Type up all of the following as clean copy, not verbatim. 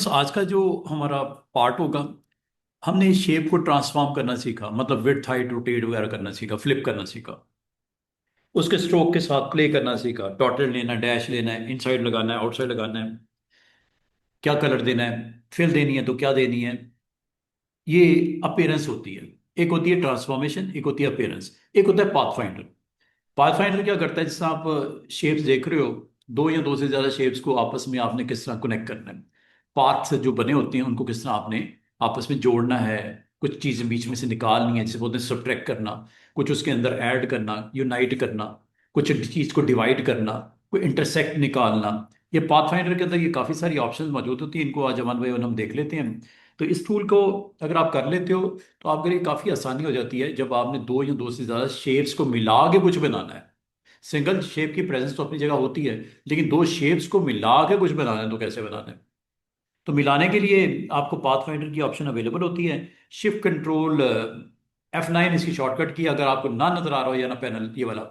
आज का जो हमारा पार्ट होगा, हमने शेप को ट्रांसफॉर्म करना सीखा, मतलब विड्थ हाइट रोटेट वगैरह करना सीखा, फ्लिप करना सीखा। उसके स्ट्रोक के साथ प्ले करना सीखा, डॉटेड लेना है, डैश लेना है, इनसाइड लगाना है, आउटसाइड लगाना है, क्या कलर देना है, फिल देनी है तो क्या देनी है। ये अपीयरेंस होती है। एक होती है ट्रांसफॉर्मेशन, एक होती है अपीयरेंस, एक होता है पाथ फाइंडर। पाथ फाइंडर क्या करता है, जैसे आप शेप्स देख रहे हो, दो या दो से ज्यादा शेप्स को आपस में आपने किस तरह कनेक्ट करना है। पाथ जो बने होते हैं उनको किस तरह आपने आपस में जोड़ना है। कुछ चीजें बीच में से निकालनी है, जिसे बोलते हैं सब्ट्रैक्ट करना। कुछ उसके अंदर ऐड करना, यूनाइट करना। कुछ चीज को डिवाइड करना, कोई इंटरसेक्ट निकालना। ये पाथ फाइंडर के अंदर ये काफी सारी ऑप्शंस मौजूद होती हैं। इनको आज अमान भाई और हम देख लेते हैं। तो इस टूल को अगर आप कर लेते हो तो आपके लिए काफी आसानी हो जाती है जब आपने दो या दो से ज्यादा शेप्स को मिला के कुछ बनाना है। सिंगल शेप की प्रेजेंस तो अपनी जगह होती है, लेकिन दो शेप्स को मिला के कुछ बनाना है तो कैसे बनाना है। तो मिलाने के लिए आपको पाथ फाइंडर की ऑप्शन अवेलेबल होती है। शिफ्ट कंट्रोल F9 इसकी शॉर्टकट की, अगर आपको ना नजर आ रहा हो या ना पैनल ये वाला,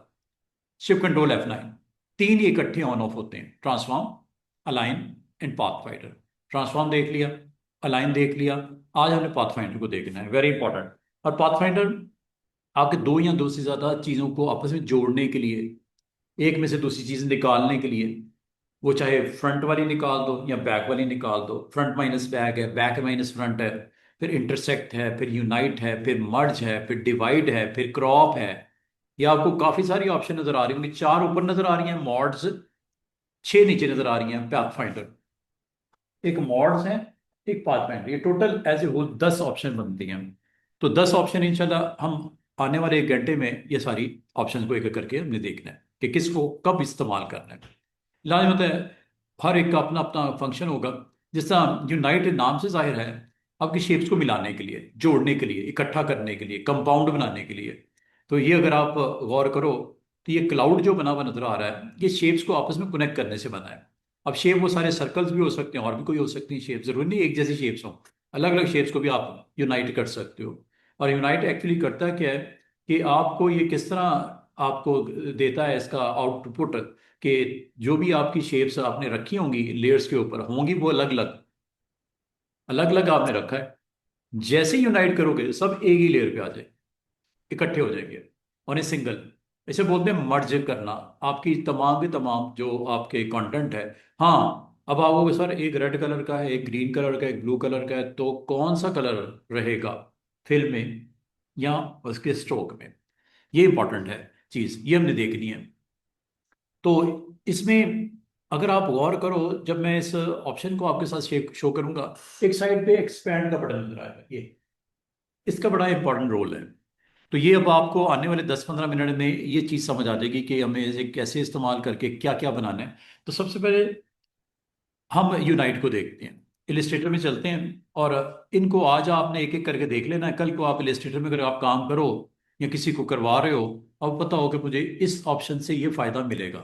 शिफ्ट कंट्रोल F9। तीन ये इकट्ठे ऑन ऑफ होते हैं, transform, align and path finder. Transform देख लिया, अलाइन देख लिया। आज हमने पाथ फाइंडर को देखना है, वेरी इंपॉर्टेंट। और पाथ फाइंडर आपके दो या दो से ज्यादा चीजों को आपस में जोड़ने के लिए, एक में से दूसरी चीज निकालने के लिए, वो चाहे फ्रंट वाली निकाल दो या बैक वाली निकाल दो, फ्रंट माइनस बैक है, बैक माइनस फ्रंट है, फिर इंटरसेक्ट है, फिर यूनाइट है, फिर मर्ज है, फिर डिवाइड है, फिर क्रॉप है। ये आपको काफी सारी ऑप्शन नजर आ रही होंगी। चार ऊपर नजर आ रही हैं मॉड्स, छह नीचे नजर आ रही हैं पाथ फाइंडर। एक मॉड्स है, एक पाथ फाइंडर, ये total as a whole 10 option बनती हैं। तो 10 ऑप्शन इंशाल्लाह हम आने वाले 1 घंटे में ये सारी ऑप्शन को एक एक करके हमने देखना है कि किसको कब इस्तेमाल करना है। लाजमत होता है, हर एक का अपना अपना फंक्शन होगा। जिस तरह यूनाइट नाम से जाहिर है, आपकी शेप्स को मिलाने के लिए, जोड़ने के लिए, इकट्ठा करने के लिए, कंपाउंड बनाने के लिए। तो ये अगर आप गौर करो तो ये क्लाउड जो बना हुआ नजर आ रहा है, ये शेप्स को आपस में कनेक्ट करने से बना है। अब शेप वो सारे सर्कल्स भी हो सकते हैं, और भी कोई हो सकती है शेप, जरूरी नहीं एक जैसी शेप्स हो। अलग अलग शेप्स को भी आप यूनाइट कर सकते हो। और यूनाइट एक्चुअली करता क्या है कि आपको ये किस तरह आपको देता है इसका आउटपुट, कि जो भी आपकी शेप्स आपने रखी होंगी लेयर्स के ऊपर होंगी, वो अलग अलग अलग अलग आपने रखा है। जैसे यूनाइट करोगे सब एक ही लेयर पे आ जाए, इकट्ठे हो जाएंगे और ये सिंगल। इसे बोलते हैं मर्ज करना। आपकी तमाम के तमाम जो आपके कंटेंट है। हाँ, अब आप वो सर एक रेड कलर का है, एक ग्रीन कलर का है, एक ब्लू कलर का है, तो कौन सा कलर रहेगा फिल में या उसके स्ट्रोक में। ये इंपॉर्टेंट है चीज, ये हमने देखनी है। तो इसमें अगर आप गौर करो, जब मैं इस ऑप्शन को आपके साथ शो करूंगा, एक साइड पे एक्सपैंड का बटन नजर आएगा, ये इसका बड़ा इंपॉर्टेंट रोल है। तो ये अब आपको आने वाले 10-15 मिनट में ये चीज़ समझ आ जाएगी कि हमें इसे कैसे इस्तेमाल करके क्या क्या बनाना है। तो सबसे पहले हम यूनाइट को देखते हैं, इलिस्ट्रेटर में चलते हैं। और इनको आज आपने एक एक करके देख लेना है। कल को आप इलिस्ट्रेटर में अगर आप काम करो या किसी को करवा रहे हो, अब पता हो कि मुझे इस ऑप्शन से ये फायदा मिलेगा,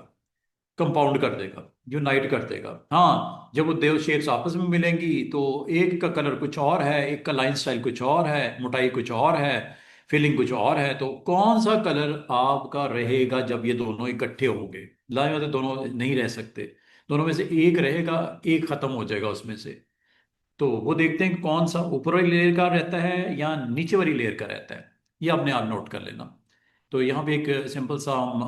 कंपाउंड कर देगा, यूनाइट कर देगा। हाँ, जब वो देव शेप्स आपस में मिलेंगी तो एक का कलर कुछ और है, एक का लाइन स्टाइल कुछ और है, मोटाई कुछ और है, फिलिंग कुछ और है, तो कौन सा कलर आपका रहेगा जब ये दोनों इकट्ठे होंगे। लाइन में दोनों नहीं रह सकते, दोनों में से एक रहेगा, एक खत्म हो जाएगा उसमें से। तो वो देखते हैं कि कौन सा ऊपर वाली लेयर का रहता है या नीचे वाली लेयर का रहता है। ये अपने आप नोट कर लेना। तो यहाँ पे एक सिंपल सा हम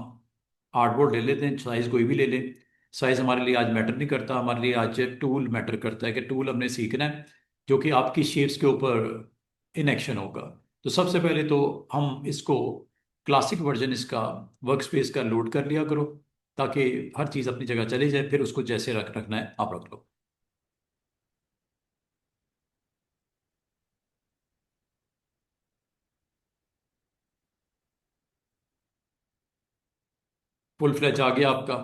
आर्टबोर्ड ले लेते हैं, साइज कोई भी ले लें। साइज हमारे लिए आज मैटर नहीं करता, हमारे लिए आज टूल मैटर करता है कि टूल हमने सीखना है जो कि आपकी शेप्स के ऊपर इन एक्शन होगा। तो सबसे पहले तो हम इसको क्लासिक वर्जन इसका वर्क स्पेस का लोड कर लिया करो, ताकि हर चीज़ अपनी जगह चली जाए, फिर उसको जैसे रखना है आप रख लो। फुल फ्लैच आ गया आपका।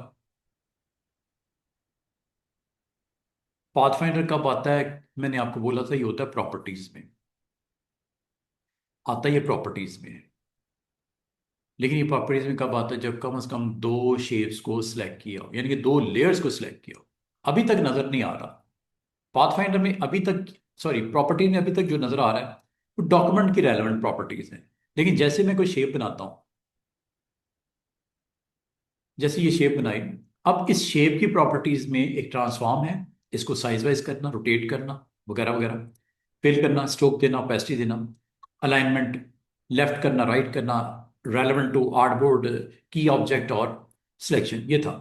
पाथफाइंडर कब आता है, मैंने आपको बोला था ये होता है प्रॉपर्टीज में, आता ही है प्रॉपर्टीज में। लेकिन ये प्रॉपर्टीज में कब आता है, जब कम से कम दो शेप्स को सिलेक्ट किया हो, यानी कि दो लेयर्स को सिलेक्ट किया हो। अभी तक नजर नहीं आ रहा पाथफाइंडर में अभी तक, सॉरी प्रॉपर्टी में अभी तक जो नजर आ रहा है वो डॉक्यूमेंट की रेलेवेंट प्रॉपर्टीज हैं। लेकिन जैसे मैं कोई शेप बनाता हूँ, जैसे ये शेप बनाई, अब इस शेप की प्रॉपर्टीज में एक ट्रांसफॉर्म है, इसको साइज वाइज करना, रोटेट करना वगैरह वगैरह, फिल करना, स्ट्रोक देना, पेस्ट्री देना, अलाइनमेंट लेफ्ट करना, राइट करना, रेलेवेंट टू आर्टबोर्ड, की ऑब्जेक्ट और सिलेक्शन, ये था।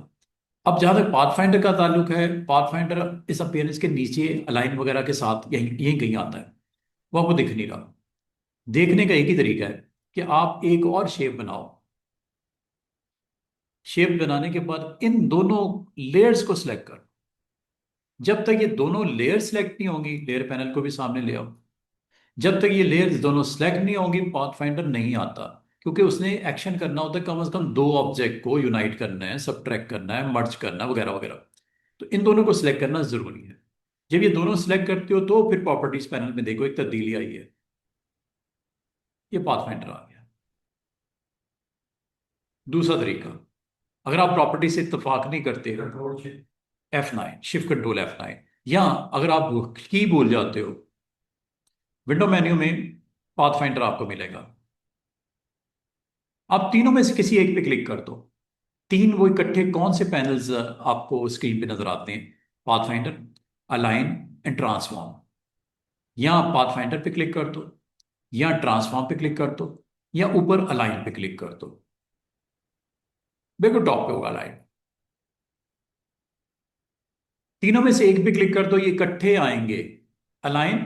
अब जहां तक पाथफाइंडर का ताल्लुक है, पाथफाइंडर इस अपीयरेंस के नीचे अलाइन वगैरह के साथ यहीं यहीं कहीं आता है, वो आपको दिख नहीं रहा। देखने का एक ही तरीका है कि आप एक और शेप बनाओ। शेप बनाने के बाद इन दोनों लेयर्स को सिलेक्ट करो। जब तक ये दोनों लेयर सिलेक्ट नहीं होंगी, लेयर पैनल को भी सामने ले आओ, जब तक ये लेयर्स दोनों सिलेक्ट नहीं होंगी पाथफाइंडर नहीं आता। क्योंकि उसने एक्शन करना होता है, कम से कम दो ऑब्जेक्ट को यूनाइट करना है, सबट्रैक्ट करना है, मर्ज करना है वगैरह वगैरह। तो इन दोनों को सिलेक्ट करना जरूरी है। जब ये दोनों सिलेक्ट करते हो तो फिर प्रॉपर्टीज पैनल में देखो एक तब्दीली आई है, ये पाथफाइंडर आ गया। दूसरा तरीका, अगर आप प्रॉपर्टी से इत्तेफाक नहीं करते, F9, शिफ्ट कंट्रोल F9, या अगर आप की भूल जाते हो, विंडो मेन्यू में पाथफाइंडर आपको मिलेगा। आप तीनों में से किसी एक पे क्लिक कर दो। तीन वो इकट्ठे कौन से पैनल्स आपको स्क्रीन पे नजर आते हैं? Pathfinder, align and transform. या पाथफाइंडर पे क्लिक कर दो, या ट्रांसफॉर्म पे क्लिक कर दो, या ऊपर अलाइन पे क्लिक कर दो। बिल्कुल टॉप पे होगा अलाइन। तीनों में से एक पे क्लिक कर दो, ये इकट्ठे आएंगे, अलाइन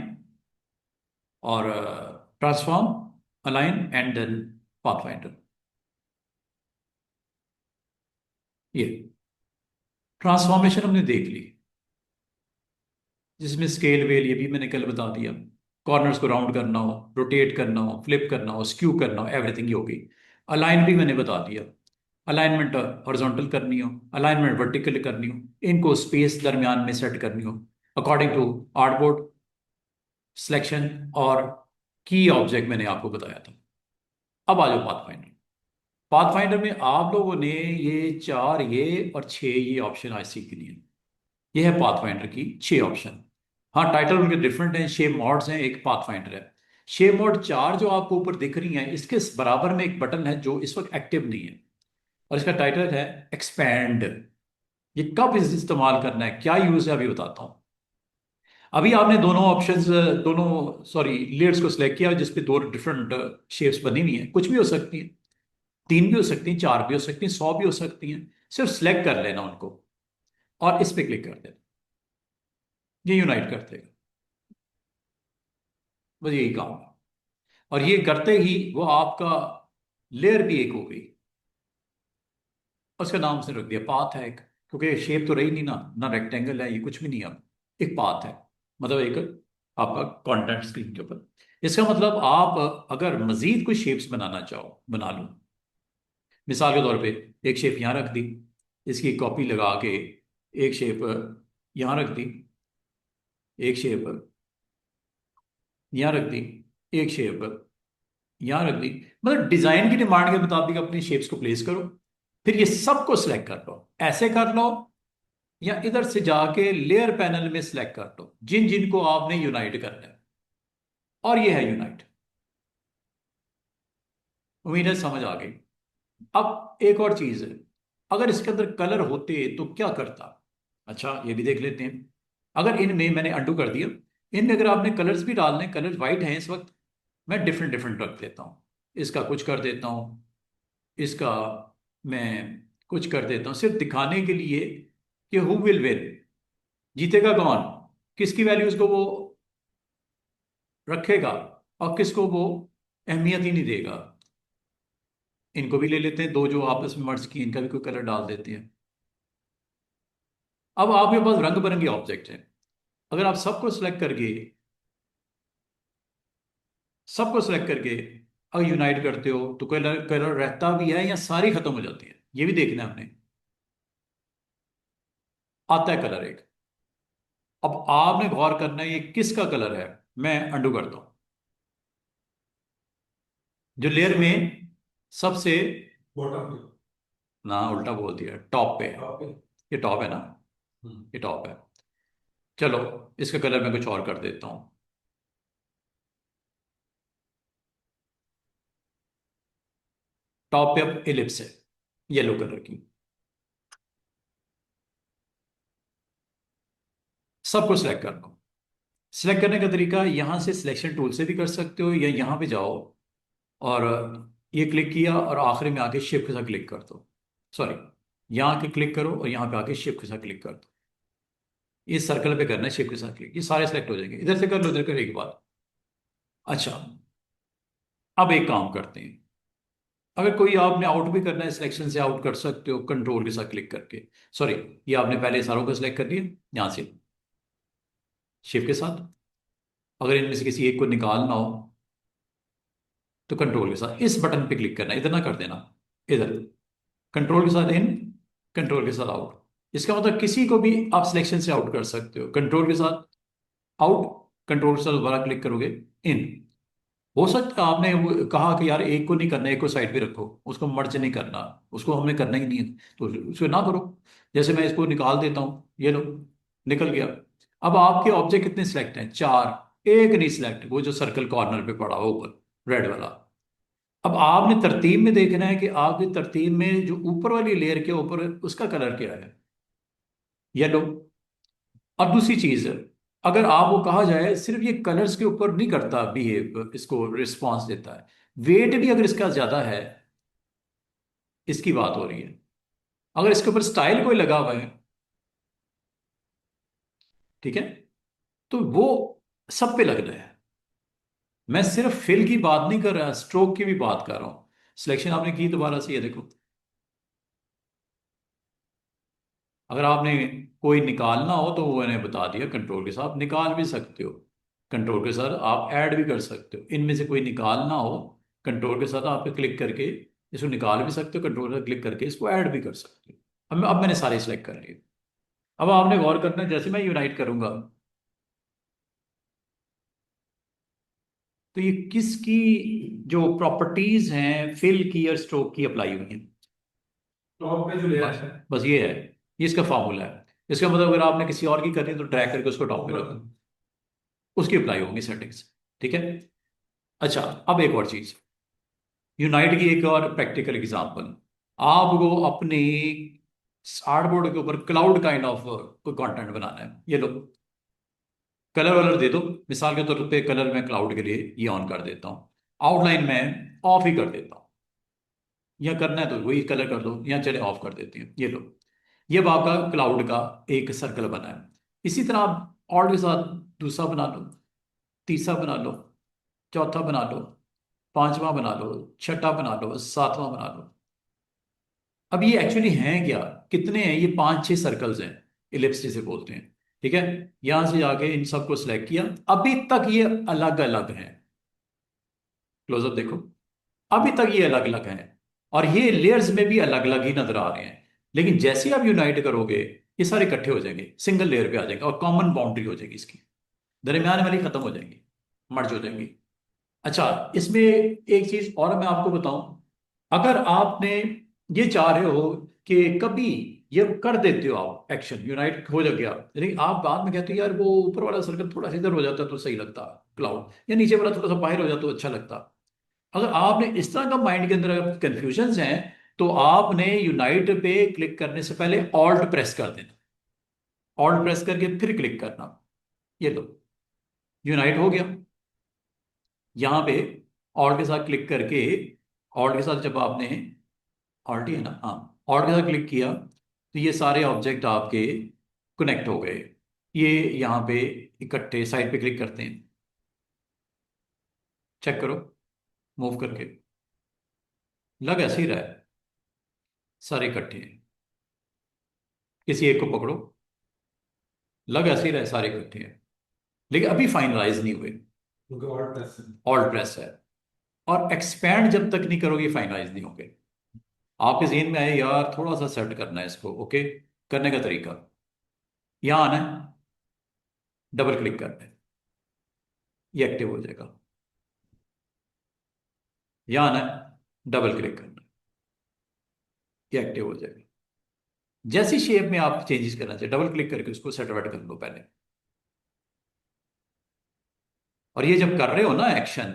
और transform, align and then pathfinder. ये ट्रांसफॉर्मेशन हमने देख ली, जिसमें स्केल वेल ये भी मैंने कल बता दिया। कॉर्नर्स को राउंड करना हो, रोटेट करना हो, फ्लिप करना हो, स्क्यू करना हो, एवरीथिंग ही होगी। अलाइन भी मैंने बता दिया, अलाइनमेंट हॉरिजॉन्टल करनी हो, अलाइनमेंट वर्टिकल करनी हो, इनको स्पेस दरमियान में सेट करनी हो अकॉर्डिंग टू आर्टबोर्ड, सिलेक्शन और की ऑब्जेक्ट मैंने आपको बताया था। अब आ जाओ पाथफाइंडर। पाथफाइंडर में आप लोगों ने ये चार, ये और छह, ये ऑप्शन आज सीख लिए। ये है पाथफाइंडर की छह ऑप्शन। हाँ, टाइटल उनके डिफरेंट हैं, छह मॉड्स हैं, एक पाथफाइंडर है। छह मॉड चार जो आपको ऊपर दिख रही हैं, इसके बराबर में एक बटन है जो इस वक्त एक्टिव नहीं है, और इसका टाइटल है एक्सपैंड। ये कब इस्तेमाल करना है, क्या यूज है, अभी बताता हूं। अभी आपने दोनों ऑप्शंस, दोनों सॉरी लेयर्स को सिलेक्ट किया जिसपे दो डिफरेंट शेप्स बनी हुई हैं, कुछ भी हो सकती हैं, तीन भी हो सकती हैं, चार भी हो सकती हैं, 100 भी हो सकती हैं। सिर्फ सिलेक्ट कर लेना उनको और इस पे क्लिक कर देना, ये यूनाइट कर देगा। बस यही काम है। और ये करते ही वो आपका लेयर भी एक हो गई। उसका नाम उसने रख दिया पाथ है एक, क्योंकि शेप तो रही नहीं ना रेक्टेंगल है, ये कुछ भी नहीं है, अब एक पाथ है, मतलब एक आपका कंटेंट स्क्रीन के ऊपर। इसका मतलब आप अगर मजीद कोई शेप्स बनाना चाहो, बना लो। मिसाल के तौर पे एक शेप यहाँ रख दी, इसकी कॉपी लगा के एक शेप यहाँ रख दी, एक शेप यहाँ रख दी, एक शेप यहाँ रख दी। मतलब डिजाइन की डिमांड के मुताबिक अपनी शेप्स को प्लेस करो, फिर ये सबको सिलेक्ट कर लो, ऐसे कर लो, या इधर से जाके लेयर पैनल में सिलेक्ट कर लो जिन जिन को आपने यूनाइट करना है, और ये है यूनाइट। उम्मीद है समझ आ गई। अब एक और चीज है, अगर इसके अंदर कलर होते तो क्या करता? अच्छा, ये भी देख लेते हैं। अगर इनमें मैंने अंडू कर दिया, इनमें अगर आपने कलर्स भी डालने, कलर वाइट हैं इस वक्त, मैं डिफरेंट डिफरेंट रख देता हूँ। इसका कुछ कर देता हूँ, इसका मैं कुछ कर देता हूँ, सिर्फ दिखाने के लिए कि हु विल विन, जीतेगा कौन, किसकी वैल्यूज को वो रखेगा और किसको वो अहमियत ही नहीं देगा। इनको भी ले लेते हैं, दो जो आपस में मर्ज किए, इनका भी कोई कलर डाल देते हैं। अब आपके पास रंग बिरंगे ऑब्जेक्ट हैं, अगर आप सबको सेलेक्ट करके अगर यूनाइट करते हो तो कलर कलर रहता भी है या सारी खत्म हो जाती है, ये भी देखना है हमने। आता है कलर एक, अब आपने गौर करना है ये किसका कलर है। मैं अंडू करता हूं, जो लेयर में सबसे बॉटम पे, ना उल्टा बोल दिया, टॉप पे है। ये टॉप है ना, ये टॉप है। चलो, इसका कलर मैं कुछ और कर देता हूं। टॉप पे अब एलिप्स है, येलो कलर की। सबको सिलेक्ट कर लो। सिलेक्ट करने का तरीका यहाँ से सिलेक्शन टूल से भी कर सकते हो, या यहाँ पे जाओ और ये क्लिक किया और आखिरी में आके शिफ्ट के साथ क्लिक कर दो। सॉरी, यहाँ के क्लिक करो और यहाँ पे आके शिफ्ट के साथ क्लिक कर दो। इस सर्कल पे करना है, शिफ्ट के साथ क्लिक, ये सारे सेलेक्ट हो जाएंगे। इधर से कर लो, इधर कर, एक बात। अच्छा, अब एक काम करते हैं, अगर कोई आपने आउट भी करना है, सिलेक्शन से आउट कर सकते हो कंट्रोल के साथ क्लिक करके। सॉरी, ये आपने पहले सारों को सिलेक्ट कर लिया, यहाँ से शिफ्ट के साथ। अगर इनमें से किसी एक को निकालना हो तो कंट्रोल के साथ इस बटन पे क्लिक करना है, इधर ना कर देना, इधर कंट्रोल के साथ इन, कंट्रोल के साथ आउट। इसका मतलब किसी को भी आप सिलेक्शन से आउट कर सकते हो, कंट्रोल के साथ आउट, कंट्रोल के साथ दोबारा क्लिक करोगे इन। हो सकता है आपने वो कहा कि यार एक को नहीं करना, एक को साइड पे रखो, उसको मर्ज नहीं करना, उसको हमने करना ही नहीं है, तो उसको ना करो। जैसे मैं इसको निकाल देता हूँ, ये लो, निकल गया। अब आपके ऑब्जेक्ट कितने सिलेक्ट हैं? चार, एक नहीं सिलेक्ट, वो जो सर्कल कॉर्नर पे पड़ा हुआ ऊपर रेड वाला। अब आपने तरतीब में देखना है कि आपकी तरतीब में जो ऊपर वाली लेयर के ऊपर उसका कलर क्या है, येलो। और दूसरी चीज, अगर आपको कहा जाए सिर्फ ये कलर्स के ऊपर नहीं करता बिहेव, इसको रिस्पॉन्स देता है, वेट भी अगर इसका ज्यादा है, इसकी बात हो रही है। अगर इसके ऊपर स्टाइल कोई लगा हुआ है, ठीक है, तो वो सब पे लगना है। मैं सिर्फ फिल की बात नहीं कर रहा, स्ट्रोक की भी बात कर रहा हूं। सिलेक्शन आपने की दोबारा से, ये देखो, अगर आपने कोई निकालना हो तो वो मैंने बता दिया, कंट्रोल के साथ निकाल भी सकते हो, कंट्रोल के साथ आप ऐड भी कर सकते हो। इनमें से कोई निकालना हो, कंट्रोल के साथ आप क्लिक करके इसको निकाल भी सकते हो, कंट्रोल से क्लिक करके इसको ऐड भी कर सकते हो। अब मैंने सारे सिलेक्ट कर लिए। अब आपने गौर करना है, जैसे मैं यूनाइट करूंगा तो ये किसकी जो प्रॉपर्टीज हैं फिल की और स्ट्रोक की अप्लाई हुई हैं। टॉप पे जो लेयर बस है। बस ये है, ये इसका फार्मूला है। इसका मतलब अगर आपने किसी और की करनी है तो ड्रैग करके उसको टॉप पे रखो, उसकी अप्लाई होंगी सेटिंग्स, ठीक है। अच्छा, अब एक और चीज, यूनाइट की एक और प्रैक्टिकल एग्जांपल। आपको अपने आर्टबोर्ड के ऊपर क्लाउड काइंड ऑफ कोई कंटेंट बनाना है, ये लो, कलर वलर दे दो। मिसाल के तौर पे कलर मैं क्लाउड के लिए ये ऑन कर देता हूँ, आउटलाइन में ऑफ ही कर देता हूँ, या करना है तो वही कलर कर दो, या चले ऑफ कर देती हूँ, ये लो। ये अब आपका क्लाउड का एक सर्कल बना है। इसी तरह आप और के साथ दूसरा बना लो, तीसरा बना लो, चौथा बना लो, पांचवा बना लो, छठा बना लो, सातवां बना लो। अब ये एक्चुअली हैं क्या, कितने हैं? ये पांच छह सर्कल्स हैं, इलिप्स जिसे बोलते हैं, ठीक है। यहां से जाके इन सबको सिलेक्ट किया, अभी तक ये अलग अलग हैं। क्लोजअप देखो, अभी तक ये अलग अलग हैं, और ये लेयर्स में भी अलग अलग ही नजर आ रहे हैं। लेकिन जैसे आप यूनाइट करोगे, ये सारे इकट्ठे हो जाएंगे, सिंगल लेयर पे आ जाएंगे, और कॉमन बाउंड्री हो जाएगी इसकी, दरमियान वाली खत्म हो जाएंगी, मर्ज हो जाएंगी। अच्छा, इसमें एक चीज और मैं आपको बताऊं, अगर आपने ये चाह रहे हो कि कभी ये कर देते हो आप एक्शन यूनाइट हो जा गया, लेकिन आप बाद में कहते हो यार वो ऊपर वाला सर्कल थोड़ा सा इधर हो जाता तो सही लगता क्लाउड, या नीचे वाला थोड़ा सा बाहर हो जाता तो अच्छा लगता। अगर आपने इस तरह का माइंड के अंदर कंफ्यूजन हैं, तो आपने यूनाइट पे क्लिक करने से पहले ऑल्ट प्रेस कर देना, ऑल्ट प्रेस करके फिर क्लिक करना, ये लो, यूनाइट हो गया। यहाँ पे ऑल्ट के साथ क्लिक करके, ऑल्ट के साथ जब आपने, ऑल्ट ही है ना, हाँ, ऑल्ट के साथ क्लिक किया तो ये सारे ऑब्जेक्ट आपके कनेक्ट हो गए। ये यहाँ पे इकट्ठे साइड पे क्लिक करते हैं, चेक करो, मूव करके, लग ऐसे ही रहा है, सारे इकट्ठे हैं। किसी एक को पकड़ो, लग ऐसे ही रहा है, सारे इकट्ठे हैं, लेकिन अभी फाइनलाइज नहीं हुए, क्योंकि ऑल्ट प्लस है। ऑल्ट प्रेस है। और एक्सपैंड जब तक नहीं करोगे फाइनलाइज नहीं होंगे। आपके जेहन में आए यार थोड़ा सा सेट करना है इसको, ओके, करने का तरीका, यहाँ आना है, डबल क्लिक करना है, ये एक्टिव हो जाएगा। यहाँ आना है, डबल क्लिक करना है, ये एक्टिव हो जाएगा। जैसी शेप में आप चेंजेस करना चाहिए, डबल क्लिक करके उसको सेट वेट कर लो पहले। और ये जब कर रहे हो ना एक्शन,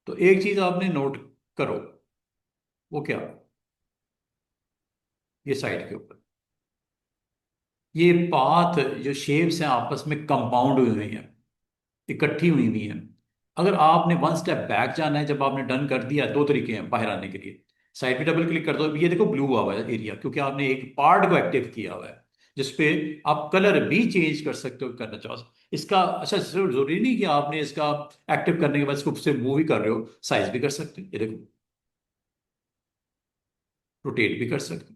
तो एक चीज आपने नोट करो, वो क्या, ये साइड के ऊपर ये पाथ जो शेप्स हैं आपस में कंपाउंड हुई हुई हैं, इकट्ठी हुई हुई हैं। अगर आपने वन स्टेप बैक जाना है, जब आपने डन कर दिया, दो तरीके हैं बाहर आने के लिए। साइड पे डबल क्लिक कर दो, ये देखो ब्लू हुआ हुआ है एरिया, क्योंकि आपने एक पार्ट को एक्टिव किया हुआ है जिसपे आप कलर भी चेंज कर सकते हो करना चाहो। इसका अच्छा, जरूरी नहीं कि आपने इसका एक्टिव करने के बाद इसको से मूव ही कर रहे हो, साइज भी कर सकते हो, ये देखो रोटेट भी कर सकते हो,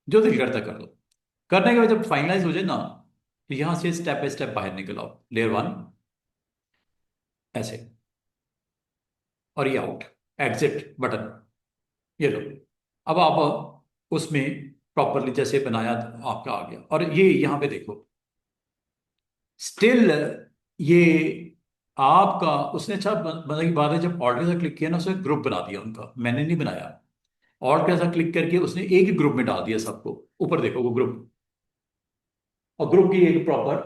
जो दिल करता कर दो। करने के बाद जब फाइनलाइज हो जाए ना, तो यहां से स्टेप बाय स्टेप बाहर निकल आओ, लेयर वन ऐसे, और ये आउट, एग्जिट बटन, ये लो। अब आप उसमें प्रॉपरली जैसे बनाया आपका आ गया। और ये यहां पे देखो, स्टिल ये आपका, उसने अच्छा मजे की बात है, जब ऑल्ट के साथ क्लिक किया ना, उसने ग्रुप बना दिया उनका, मैंने नहीं बनाया। ऑल्ट के साथ क्लिक करके उसने एक ही ग्रुप में डाल दिया सबको, ऊपर देखो वो ग्रुप, और ग्रुप की एक प्रॉपर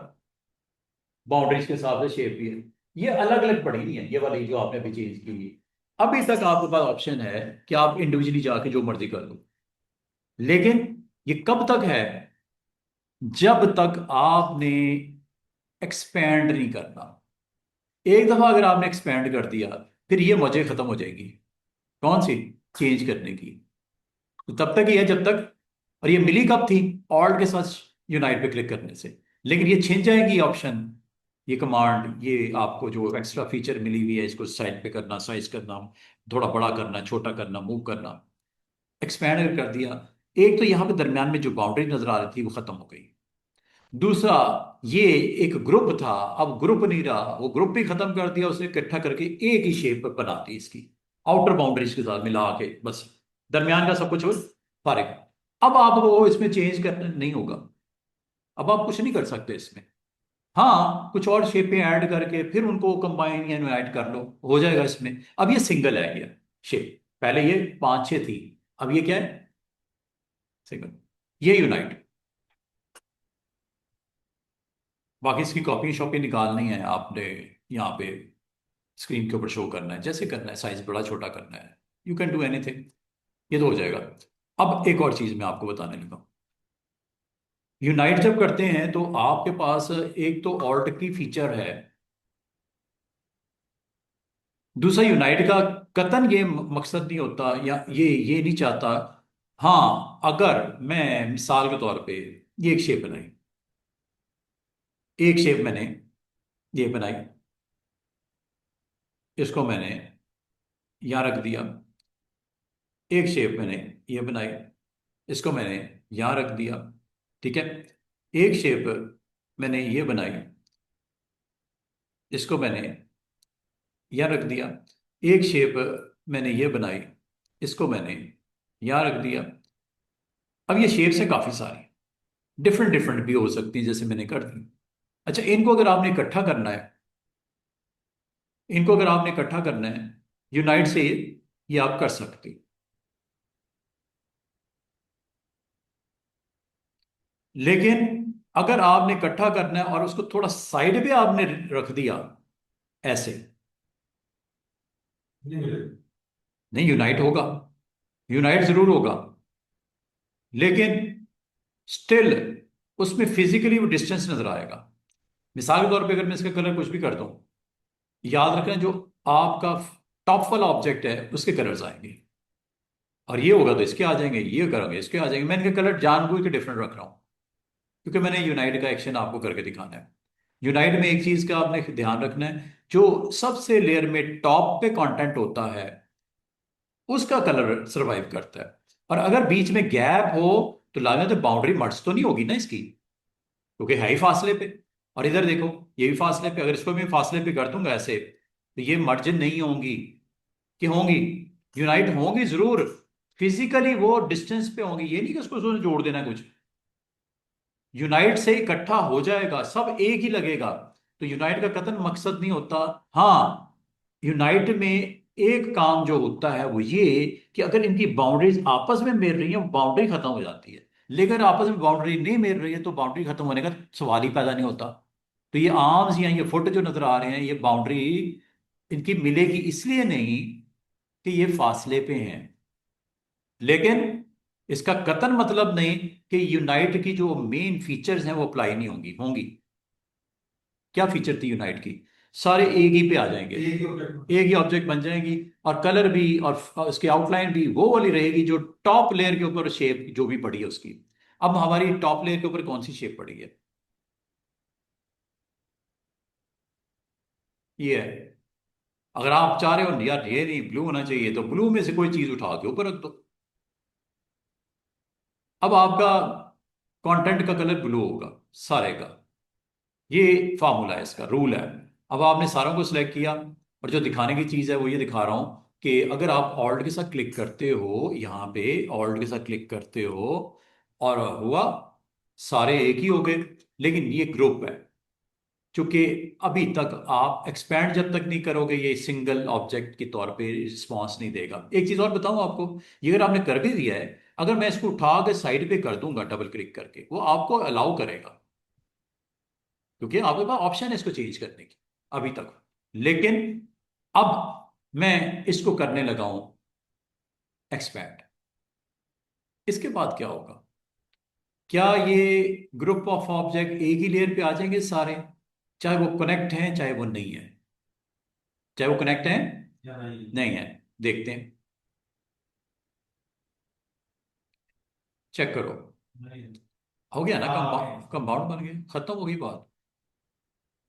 बाउंड्रीज के हिसाब से शेप भी है। ये अलग अलग पड़ी नहीं है, ये वाली जो आपने अभी चेंज की। अभी तक आपके पास ऑप्शन है कि आप इंडिविजुअली जाके जो मर्जी कर लो, लेकिन ये कब तक है, जब तक आपने एक्सपेंड नहीं करना। एक दफा अगर आपने एक्सपेंड कर दिया, फिर ये मजे खत्म हो जाएगी। कौन सी? चेंज करने की। तो तब तक ही है जब तक, और ये मिली कब थी? ऑल्ट के साथ यूनाइट पे क्लिक करने से। लेकिन ये छिन जाएगी ऑप्शन, ये कमांड, ये आपको जो एक्स्ट्रा फीचर मिली हुई है, इसको साइड पे करना, साइज करना, थोड़ा बड़ा करना, छोटा करना, मूव करना, एक्सपैंड अगर कर दिया, एक तो यहाँ पे दरमियान में जो बाउंड्री नजर आ रही थी वो खत्म हो गई। दूसरा, ये एक ग्रुप था, अब ग्रुप नहीं रहा, वो ग्रुप भी खत्म कर दिया, उसे इकट्ठा करके एक ही शेप बना दी इसकी, आउटर बाउंड्रीज के साथ मिला के, बस दरमियान का सब कुछ फारिग। अब आपको इसमें चेंज करना नहीं होगा, अब आप कुछ नहीं कर सकते इसमें। हाँ, कुछ और शेपें ऐड करके फिर उनको कंबाइन या यूनाइट कर लो, हो जाएगा इसमें। अब ये सिंगल है ये शेप, पहले ये पांच छह थी, अब ये क्या है? सिंगल। ये यूनाइट। बाकी इसकी कॉपी शॉपी निकालनी है आपने, यहाँ पे स्क्रीन के ऊपर शो करना है, जैसे करना है, साइज बड़ा छोटा करना है, यू कैन डू एनीथिंग, ये तो हो जाएगा। अब एक और चीज मैं आपको बताने लगा, यूनाइट जब करते हैं तो आपके पास एक तो ऑल्ट की फीचर है, दूसरा यूनाइट का कतन ये मकसद नहीं होता, या ये नहीं चाहता। हाँ, अगर मैं मिसाल के तौर पे ये एक शेप बनाई, एक शेप मैंने ये बनाई, इसको मैंने यहाँ रख दिया। एक शेप मैंने ये बनाई, इसको मैंने यहाँ रख दिया। ठीक है। एक शेप मैंने ये बनाई, इसको मैंने यहाँ रख दिया। एक शेप मैंने ये बनाई, इसको मैंने यहाँ रख दिया। अब ये शेप्स है काफ़ी सारी, डिफरेंट डिफरेंट भी हो सकती हैं, जैसे मैंने कर दी। अच्छा, इनको अगर आपने इकट्ठा करना है, इनको अगर आपने इकट्ठा करना है यूनाइट से, ये आप कर सकते हो। लेकिन अगर आपने इकट्ठा करना है और उसको थोड़ा साइड पे आपने रख दिया ऐसे, नहीं मिलेगा। नहीं यूनाइट होगा, यूनाइट जरूर होगा, लेकिन स्टिल उसमें फिजिकली वो डिस्टेंस नजर आएगा। मिसाल के तौर पे अगर मैं इसका कलर कुछ भी कर दूं, याद रखना जो आपका टॉप वाला ऑब्जेक्ट है उसके कलर्स आएंगे, और ये होगा तो इसके आ जाएंगे, ये करोगे इसके आ जाएंगे। मैं इनके कलर जानबूझ के डिफरेंट रख रहा हूँ, क्योंकि मैंने यूनाइट का एक्शन आपको करके दिखाना है। यूनाइट में एक चीज का आपने ध्यान रखना है, जो सबसे लेयर में टॉप पे कंटेंट होता है उसका कलर सरवाइव करता है। और अगर बीच में गैप हो तो लागत बाउंड्री मर्ज तो नहीं होगी ना इसकी, क्योंकि है ही फासले पे। और इधर देखो, ये भी फासले पे, अगर इसको मैं फासले पे कर दूंगा ऐसे, तो ये मर्जिन नहीं होंगी, कि होंगी, यूनाइट होंगी जरूर, फिजिकली वो डिस्टेंस पे होंगी, ये नहीं कि उसको उसमें जोड़ देना कुछ। यूनाइट से इकट्ठा हो जाएगा, सब एक ही लगेगा। तो यूनाइट का कतन मकसद नहीं होता। हाँ, यूनाइट में एक काम जो होता है वो ये, कि अगर इनकी बाउंड्रीज आपस में मिल रही है, बाउंड्री खत्म हो जाती है। लेकिन अगर आपस में बाउंड्री नहीं मिल रही है तो बाउंड्री खत्म होने का सवाल ही पैदा नहीं होता। तो ये आर्म्स या ये फुट जो नजर आ रहे हैं, ये बाउंड्री इनकी मिलेगी इसलिए नहीं कि ये फासले पे हैं, लेकिन इसका कतन मतलब नहीं कि यूनाइट की जो मेन फीचर्स हैं वो अप्लाई नहीं होंगी होंगी। क्या फीचर थी यूनाइट की? सारे एक ही पे आ जाएंगे, एक ही object एक ही ऑब्जेक्ट बन जाएगी, और कलर भी और उसकी आउटलाइन भी वो वाली रहेगी जो टॉप लेयर के ऊपर शेप जो भी पड़ी है उसकी। अब हमारी टॉप लेयर के ऊपर कौन सी शेप पड़ी है? ये है। अगर आप चाह रहे हो यार ये नहीं ब्लू होना चाहिए, तो ब्लू में से कोई चीज उठा के ऊपर रख दो। अब आपका कंटेंट का कलर ब्लू होगा सारे का। ये फार्मूला है, इसका रूल है। अब आपने सारों को सिलेक्ट किया, और जो दिखाने की चीज़ है वो ये दिखा रहा हूँ कि अगर आप ऑल्ट के साथ क्लिक करते हो, यहाँ पे ऑल्ट के साथ क्लिक करते हो, और हुआ सारे एक ही हो गए। लेकिन ये ग्रुप है, क्योंकि अभी तक आप एक्सपैंड जब तक नहीं करोगे ये सिंगल ऑब्जेक्ट के तौर पे रिस्पॉन्स नहीं देगा। एक चीज़ और बताऊं आपको, ये अगर आपने कर भी दिया है, अगर मैं इसको उठा के साइड पे कर दूंगा डबल क्लिक करके, वो आपको अलाउ करेगा, क्योंकि आपके पास ऑप्शन है इसको चेंज करने की अभी तक। लेकिन अब मैं इसको करने लगा हूं एक्सपैंड। इसके बाद क्या होगा? क्या ये ग्रुप ऑफ ऑब्जेक्ट एक ही लेयर पे आ जाएंगे सारे, चाहे वो कनेक्ट हैं चाहे वो नहीं है? चाहे वो कनेक्ट हैं या नहीं? नहीं है, देखते हैं, चेक करो। नहीं। हो गया ना, हाँ, कंपाउंड बन गया, खत्म हो गई बात।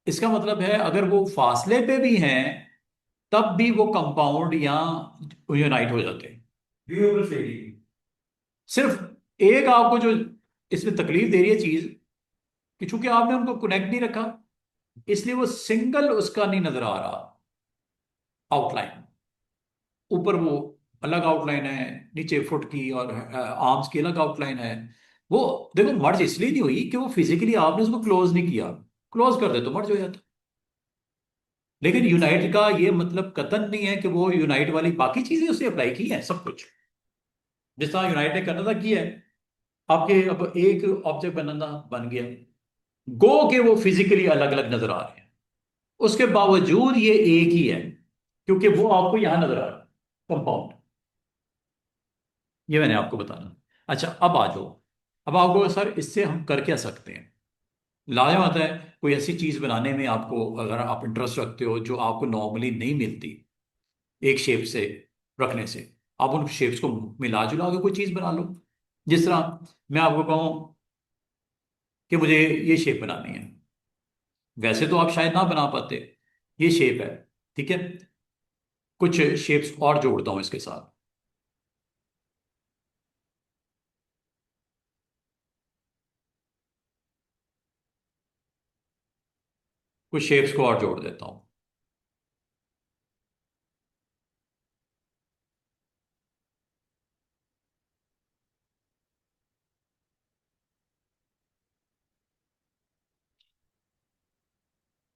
इसका मतलब है अगर वो फासले पे भी हैं तब भी वो कंपाउंड या यूनाइट हो जाते हैं। viewable shading। सिर्फ एक आपको जो इसमें तकलीफ दे रही है चीज, कि चूंकि आपने उनको कनेक्ट नहीं रखा, इसलिए वो सिंगल उसका नहीं नजर आ रहा आउटलाइन। ऊपर वो अलग आउटलाइन है, नीचे फुट की और आर्म्स की अलग आउटलाइन है। वो देखो मर्ज इसलिए नहीं हुई कि वो फिजिकली आपने उसको क्लोज नहीं किया, क्लोज कर दे तो मर्ज हो जाता। लेकिन यूनाइट का ये मतलब कतन नहीं है कि वो यूनाइट वाली बाकी चीजें उससे अप्लाई की हैं सब कुछ, जिस तरह यूनाइट ने करना था किया है। आपके अब एक ऑब्जेक्ट बनाना बन गया, गो के वो फिजिकली अलग अलग नजर आ रहे हैं, उसके बावजूद ये एक ही है, क्योंकि वो आपको यहां नजर आ रहा है कंपाउंड। ये मैंने आपको बताना। अच्छा अब आ जाओ। अब आपको सर इससे हम कर क्या सकते हैं? लाजम आता है कोई ऐसी चीज बनाने में, आपको अगर आप इंटरेस्ट रखते हो जो आपको नॉर्मली नहीं मिलती एक शेप से रखने से, आप उन शेप्स को मिला जुला के कोई चीज बना लो। जिस तरह मैं आपको कहूं कि मुझे ये शेप बनानी है, वैसे तो आप शायद ना बना पाते, ये शेप है, ठीक है, कुछ शेप्स और जोड़ता हूं इसके साथ, कुछ शेप्स को और जोड़ देता हूं।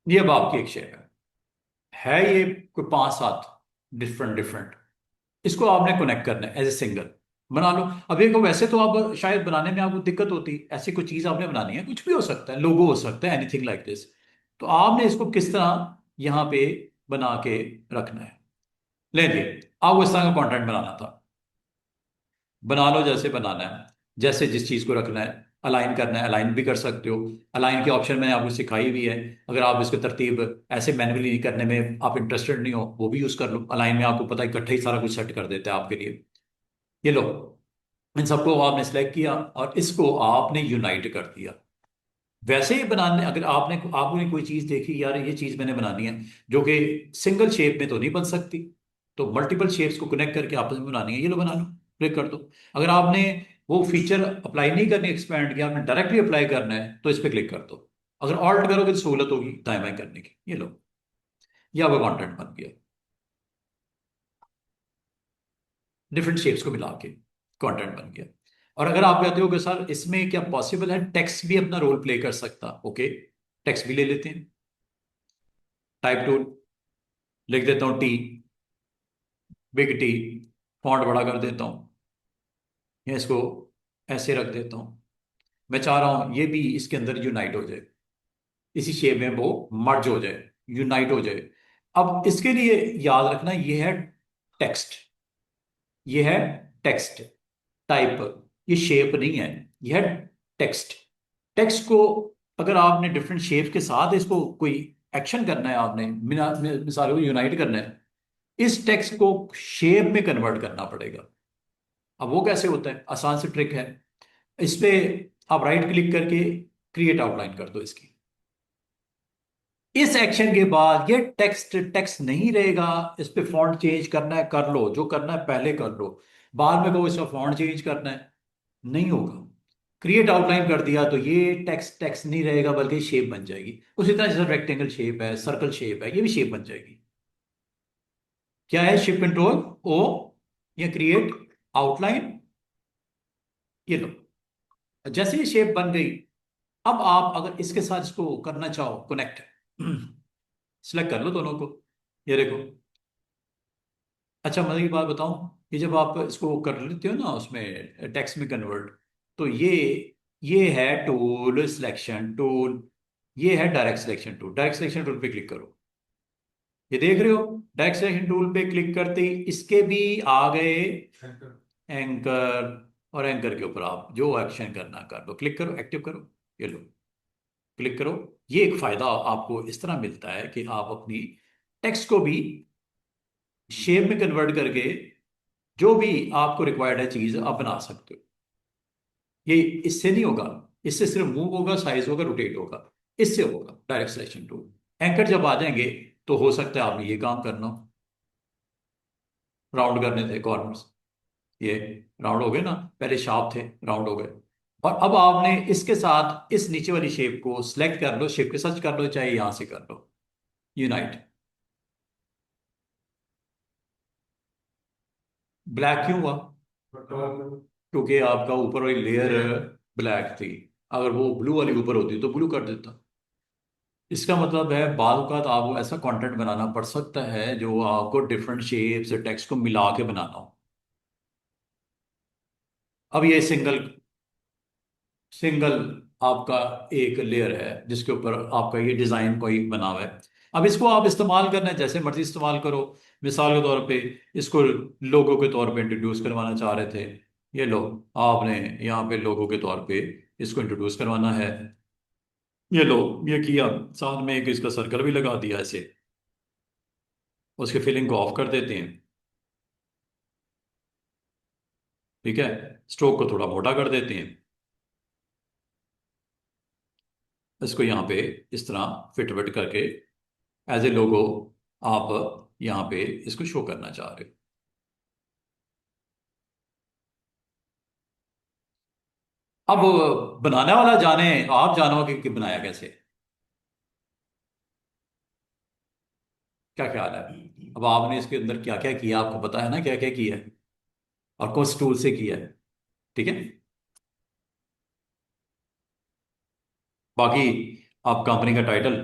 ये अब आपकी एक शेप है ये कोई पांच सात डिफरेंट डिफरेंट, इसको आपने कनेक्ट करना है एज ए सिंगल। बना लो। अब देखो वैसे तो आप शायद बनाने में आपको दिक्कत होती, ऐसी कोई चीज आपने बनानी है, कुछ भी हो सकता है, लोगो हो सकता है, एनीथिंग लाइक दिस। तो आपने इसको किस तरह यहाँ पे बना के रखना है? ले लिए, आपको इस तरह का कंटेंट बनाना था, बना लो जैसे बनाना है, जैसे जिस चीज को रखना है, अलाइन करना है अलाइन भी कर सकते हो। अलाइन की ऑप्शन मैंने आपको सिखाई भी है, अगर आप इसको तरतीब ऐसे मैन्युअली नहीं करने में आप इंटरेस्टेड नहीं हो, वो भी यूज कर लो। अलाइन में आपको पता है इकट्ठे ही सारा कुछ सेट कर देता है आपके लिए। ये लो, इन सबको आपने सेलेक्ट किया और इसको आपने यूनाइट कर दिया। वैसे ही बनाने, अगर आपने कोई चीज देखी यार ये चीज मैंने बनानी है जो कि सिंगल शेप में तो नहीं बन सकती, तो मल्टीपल शेप्स को कनेक्ट करके आपस में बनानी है, ये लो बना लो, क्लिक कर दो। अगर आपने वो फीचर अप्लाई नहीं करनी एक्सपैंड किया, आपने डायरेक्टली अप्लाई करना है, तो इस पर क्लिक कर दो। अगर ऑल्ट करोगे तो सहूलत होगी दाएं बाएं करने की। ये लो, ये आपका कॉन्टेंट बन गया, डिफरेंट शेप्स को मिला के कंटेंट बन गया। और अगर आप कहते हो कि सर इसमें क्या पॉसिबल है टेक्स्ट भी अपना रोल प्ले कर सकता, ओके, टेक्स्ट भी ले लेते हैं। टाइप टूल, लिख देता हूं टी, बिग टी, फॉन्ट बड़ा कर देता हूं, या इसको ऐसे रख देता हूं। मैं चाह रहा हूं ये भी इसके अंदर यूनाइट हो जाए, इसी शेप में वो मर्ज हो जाए, यूनाइट हो जाए। अब इसके लिए याद रखना ये है टेक्स्ट, ये है टेक्स्ट टाइप। ये शेप नहीं है, ये है टेक्स्ट। टेक्स्ट को अगर आपने डिफरेंट शेप के साथ इसको कोई एक्शन करना है, आपने मिसाल को यूनाइट करना है, इस टेक्स्ट को शेप में कन्वर्ट करना पड़ेगा। अब वो कैसे होता है? आसान से ट्रिक है। इस पे आप राइट क्लिक करके क्रिएट आउटलाइन कर दो इसकी। इस एक्शन के बाद ये टेक्स्ट टेक्स्ट नहीं रहेगा। इस पे फॉन्ट चेंज करना है कर लो, जो करना है पहले कर लो। बाद में को इसका फॉन्ट चेंज करना है, नहीं होगा। क्रिएट आउटलाइन कर दिया तो ये टेक्स्ट टेक्स्ट नहीं रहेगा, बल्कि शेप बन जाएगी। उसी तरह जैसे रेक्टेंगल शेप है, सर्कल शेप है, ये भी शेप बन जाएगी। क्या है? शिफ्ट कंट्रोल ओ, या क्रिएट आउटलाइन, ये लो। जैसे ये शेप बन गई, अब आप अगर इसके साथ इसको करना चाहो कनेक्ट, सिलेक्ट कर लो दोनों को, ये देखो। अच्छा, मजे की बात बताऊं, ये जब आप इसको कर लेते हो ना उसमें टेक्स्ट में कन्वर्ट, तो ये है टूल सिलेक्शन टूल, ये है direct selection tool. Direct selection tool पे क्लिक करो, ये देख रहे हो? डायरेक्ट सिलेक्शन टूल पे क्लिक करते ही इसके भी आ गए एंकर, और एंकर के ऊपर आप जो एक्शन करना कर दो, क्लिक करो, एक्टिव करो, ये लो, क्लिक करो। ये एक फायदा आपको इस तरह मिलता है कि आप अपनी टेक्स्ट को भी शेप में कन्वर्ट करके जो भी आपको रिक्वायर्ड है चीज आप बना सकते हो। ये इससे नहीं होगा, इससे सिर्फ मूव होगा, साइज होगा, रोटेट होगा, इससे होगा डायरेक्ट सिलेक्शन टूल। एंकर जब आ जाएंगे तो हो सकता है आपने ये काम करना हो, राउंड करने थे कॉर्नर्स, ये राउंड हो गए ना, पहले शार्प थे, राउंड हो गए। और अब आपने इसके साथ इस नीचे वाली शेप को सिलेक्ट कर लो, शेप के सर्च कर लो, चाहे यहां से कर लो, यूनाइट। ब्लैक क्यों हुआ? क्योंकि आपका ऊपर वाली लेयर ब्लैक थी। अगर वो ब्लू वाली ऊपर होती तो ब्लू कर देता। इसका मतलब है बाद औक़ात आपको ऐसा कंटेंट बनाना पड़ सकता है जो आपको डिफरेंट शेप्स टेक्स्ट को मिला के बनाना हो। अब ये सिंगल सिंगल आपका एक लेयर है जिसके ऊपर आपका ये डिजाइन कोई बना हुआ है। अब इसको आप इस्तेमाल करना है, जैसे मर्जी इस्तेमाल करो। मिसाल के तौर पे इसको लोगो के तौर पे इंट्रोड्यूस करवाना चाह रहे थे, ये लो, आपने यहाँ पे लोगो के तौर पे इसको इंट्रोड्यूस करवाना है, ये लो, ये किया। साथ में एक इसका सर्कल भी लगा दिया ऐसे। उसके फिलिंग को ऑफ कर देते हैं, ठीक है। स्ट्रोक को थोड़ा मोटा कर देते हैं, इसको यहाँ पे इस तरह फिट विट करके एज ए लोगो आप यहाँ पे इसको शो करना चाह रहे हो। अब बनाने वाला जाने, आप जानोगे कि बनाया कैसे, क्या ख्याल है? अब आपने इसके अंदर क्या क्या किया, आपको पता है ना क्या क्या किया है, और कौन टूल से किया है, ठीक है। बाकी आप कंपनी का टाइटल,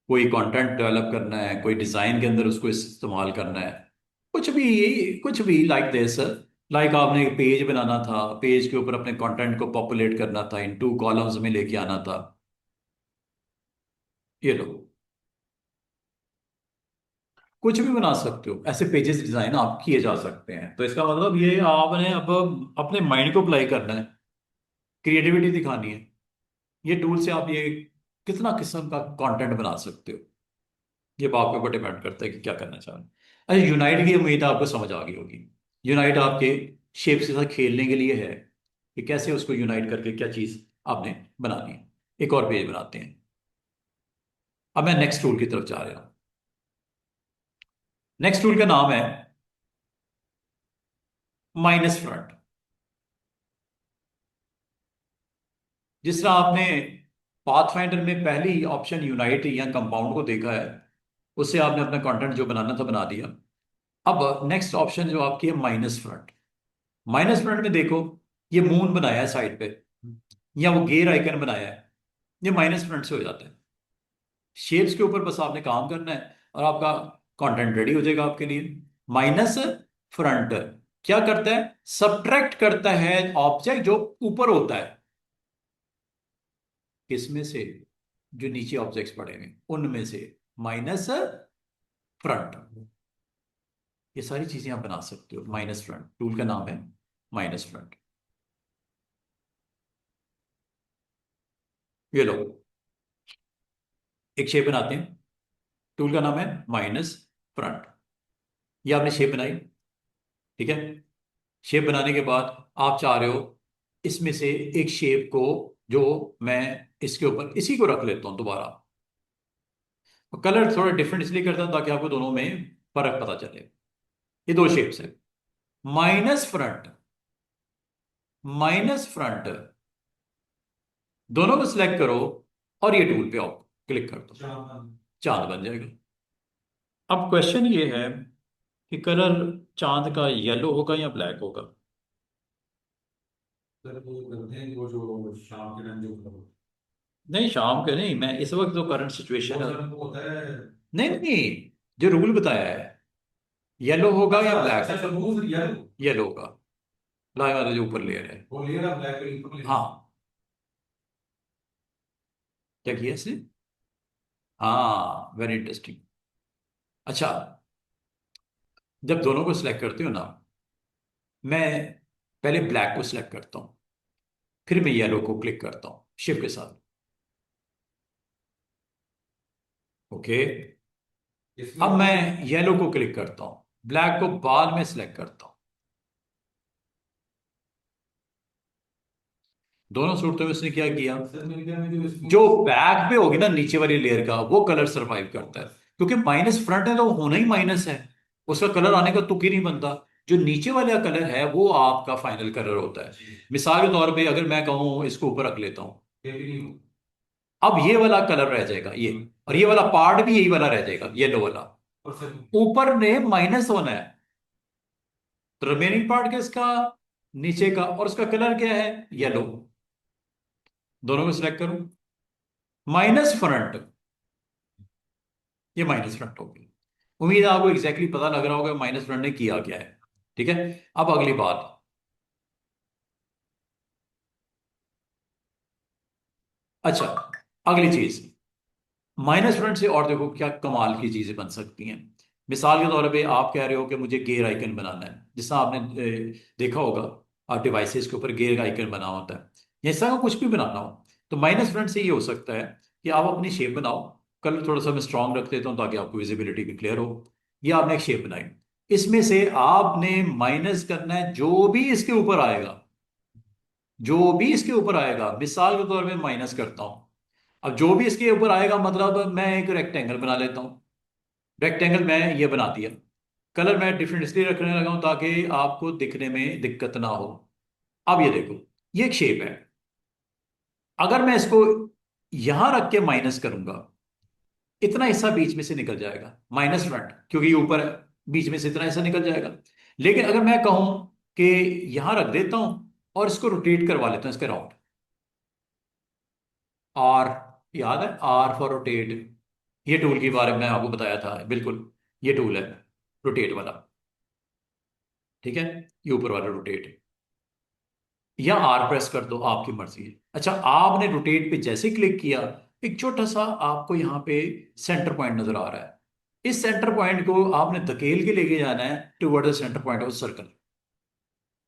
कोई कंटेंट डेवलप करना है, कोई डिजाइन के अंदर उसको इस्तेमाल करना है, कुछ भी लाइक दिस। लाइक आपने एक पेज बनाना था, पेज के ऊपर अपने कंटेंट को पॉपुलेट करना था, इन 2 कॉलम्स में लेके आना था, ये लो, कुछ भी बना सकते हो। ऐसे पेजेस डिजाइन आप किए जा सकते हैं। तो इसका मतलब ये आपने अब अपने माइंड को अप्लाई करना है, क्रिएटिविटी दिखानी है। ये टूल से आप ये कितना किस्म का कंटेंट बना सकते हो, ये बात पे ऊपर डिपेंड करता है कि क्या करना चाह रहे हैं। अच्छा, यूनाइट की उम्मीद आपको समझ आ गई होगी। यूनाइट आपके शेप्स के साथ खेलने के लिए है कि कैसे उसको यूनाइट करके क्या चीज आपने बनानी है। एक और पेज बनाते हैं। अब मैं नेक्स्ट टूल की तरफ जा रहा हूं। नेक्स्ट टूल का नाम है माइनस फ्रंट। जिस तरह आपने पाथफाइंडर में पहली ऑप्शन यूनाइट या कंपाउंड को देखा है, उससे आपने अपना कंटेंट जो बनाना था बना दिया। अब नेक्स्ट ऑप्शन जो आपकी है माइनस फ्रंट। माइनस फ्रंट में देखो, ये मून बनाया है साइड पे, या वो गेयर आइकन बनाया है, ये माइनस फ्रंट से हो जाता है। शेप्स के ऊपर बस आपने काम करना है और आपका कंटेंट रेडी हो जाएगा आपके लिए। माइनस फ्रंट क्या करता है? सब्ट्रैक्ट करता है ऑब्जेक्ट जो ऊपर होता है, किसमें से? जो नीचे ऑब्जेक्ट्स पड़े हुए उनमें से माइनस फ्रंट। ये सारी चीजें आप बना सकते हो। माइनस फ्रंट टूल का नाम है माइनस फ्रंट। ये लो, एक शेप बनाते हैं, टूल का नाम है माइनस फ्रंट। ये आपने शेप बनाई, ठीक है। शेप बनाने के बाद आप चाह रहे हो इसमें से एक शेप को, जो मैं इसके ऊपर इसी को रख लेता हूं दोबारा। कलर थोड़ा डिफरेंट इसलिए करता हूं ताकि आपको दोनों में फर्क पता चले। ये दो शेप्स है, माइनस फ्रंट, माइनस फ्रंट, दोनों को सिलेक्ट करो और ये टूल पे आओ, क्लिक कर दो, चांद बन जाएगा। अब क्वेश्चन ये है कि कलर चांद का येलो होगा या ब्लैक होगा। सर वो करते हैं वो जो शाम के टाइम जो नहीं, शाम के नहीं, मैं इस वक्त जो करंट सिचुएशन है। वो होता है। नहीं नहीं, जो रूल बताया है, येलो होगा या ब्लैक। अच्छा वो फिर यार येलो होगा, लाए वाला जो ऊपर लेयर है। वो लेयर आप ब्लैक कलर ऊपर ले हाँ, क्या किया इसने। हाँ, वेरी इंटरेस्टिंग। अच्छा, जब दोनों को सिलेक्ट करते हो ना, मैं पहले ब्लैक को सिलेक्ट करता हूँ, फिर मैं येलो को क्लिक करता हूँ शिफ्ट के साथ। ओके, इसमें अब मैं येलो को क्लिक करता हूँ, ब्लैक को बाद में सिलेक्ट करता हूँ। दोनों सूरतों में उसने क्या किया, सर मेरे ख्याल में जो इसमें जो बैक पे होगी ना नीचे वाली लेयर का, वो कलर सरवाइव करता है, क्योंकि माइनस फ्रंट है तो होना ही माइनस है, उसका कलर आने का तुक ही नहीं बनता। जो नीचे वाला कलर है वो आपका फाइनल कलर होता है। मिसाल के तौर पे अगर मैं कहूँ इसको ऊपर रख लेता हूँ, ये भी नहीं हो। अब ये वाला कलर रह जाएगा ये, और ये वाला पार्ट भी यही वाला रह जाएगा, येलो वाला। और सर ऊपर ने माइनस होना है, तो रिमेनिंग पार्ट किसका, नीचे का, और उसका कलर क्या है, येलो। दोनों को सिलेक्ट करो, माइनस फ्रंट, ये माइनस फ्रंट हो गई। उम्मीद है आपको एग्जैक्टली पता लग रहा होगा माइनस फ्रंट ने किया क्या है। ठीक है, अब अगली बात। अच्छा, अगली चीज, माइनस फ्रंट से और देखो क्या कमाल की चीजें बन सकती हैं। मिसाल के तौर पे आप कह रहे हो कि मुझे गेयर आइकन बनाना है, जिससे आपने देखा होगा डिवाइसेस के ऊपर गेयर आइकन बना होता है, या इस तरह का कुछ भी बनाना हो, तो माइनस फ्रंट से ये हो सकता है कि आप अपनी शेप बनाओ। कलर थोड़ा सा मैं स्ट्रांग रख देता हूँ ताकि आपको विजिबिलिटी भी क्लियर हो। ये आपने एक शेप बनाई, इसमें से आपने माइनस करना है जो भी इसके ऊपर आएगा, जो भी इसके ऊपर आएगा। मिसाल के तौर पे माइनस करता हूं, अब जो भी इसके ऊपर आएगा, मतलब मैं एक रेक्टेंगल बना लेता हूं। रेक्टेंगल मैं ये बना दिया, कलर मैं डिफरेंट इसलिए रखने लगा हूं ताकि आपको दिखने में दिक्कत ना हो। अब ये देखो, ये एक शेप है। अगर मैं इसको यहां रख के माइनस करूंगा, इतना हिस्सा बीच में से निकल जाएगा, माइनस फ्रंट, क्योंकि ये ऊपर है, बीच में से इतना हिस्सा निकल जाएगा। लेकिन अगर मैं कहूं कि यहां रख देता हूं और इसको रोटेट करवा लेता हूं इसके राउंड, आर, याद है आर फॉर रोटेट, ये टूल के बारे में मैं आपको बताया था, बिल्कुल ये टूल है रोटेट वाला। ठीक है, ये ऊपर वाला रोटेट, या आर प्रेस कर दो, आपकी मर्जी है। अच्छा, आपने रोटेट पे जैसे क्लिक किया, एक छोटा सा आपको यहाँ पे सेंटर पॉइंट नजर आ रहा है। इस सेंटर पॉइंट को आपने धकेल के लेके जाना है toward the centre point of circle.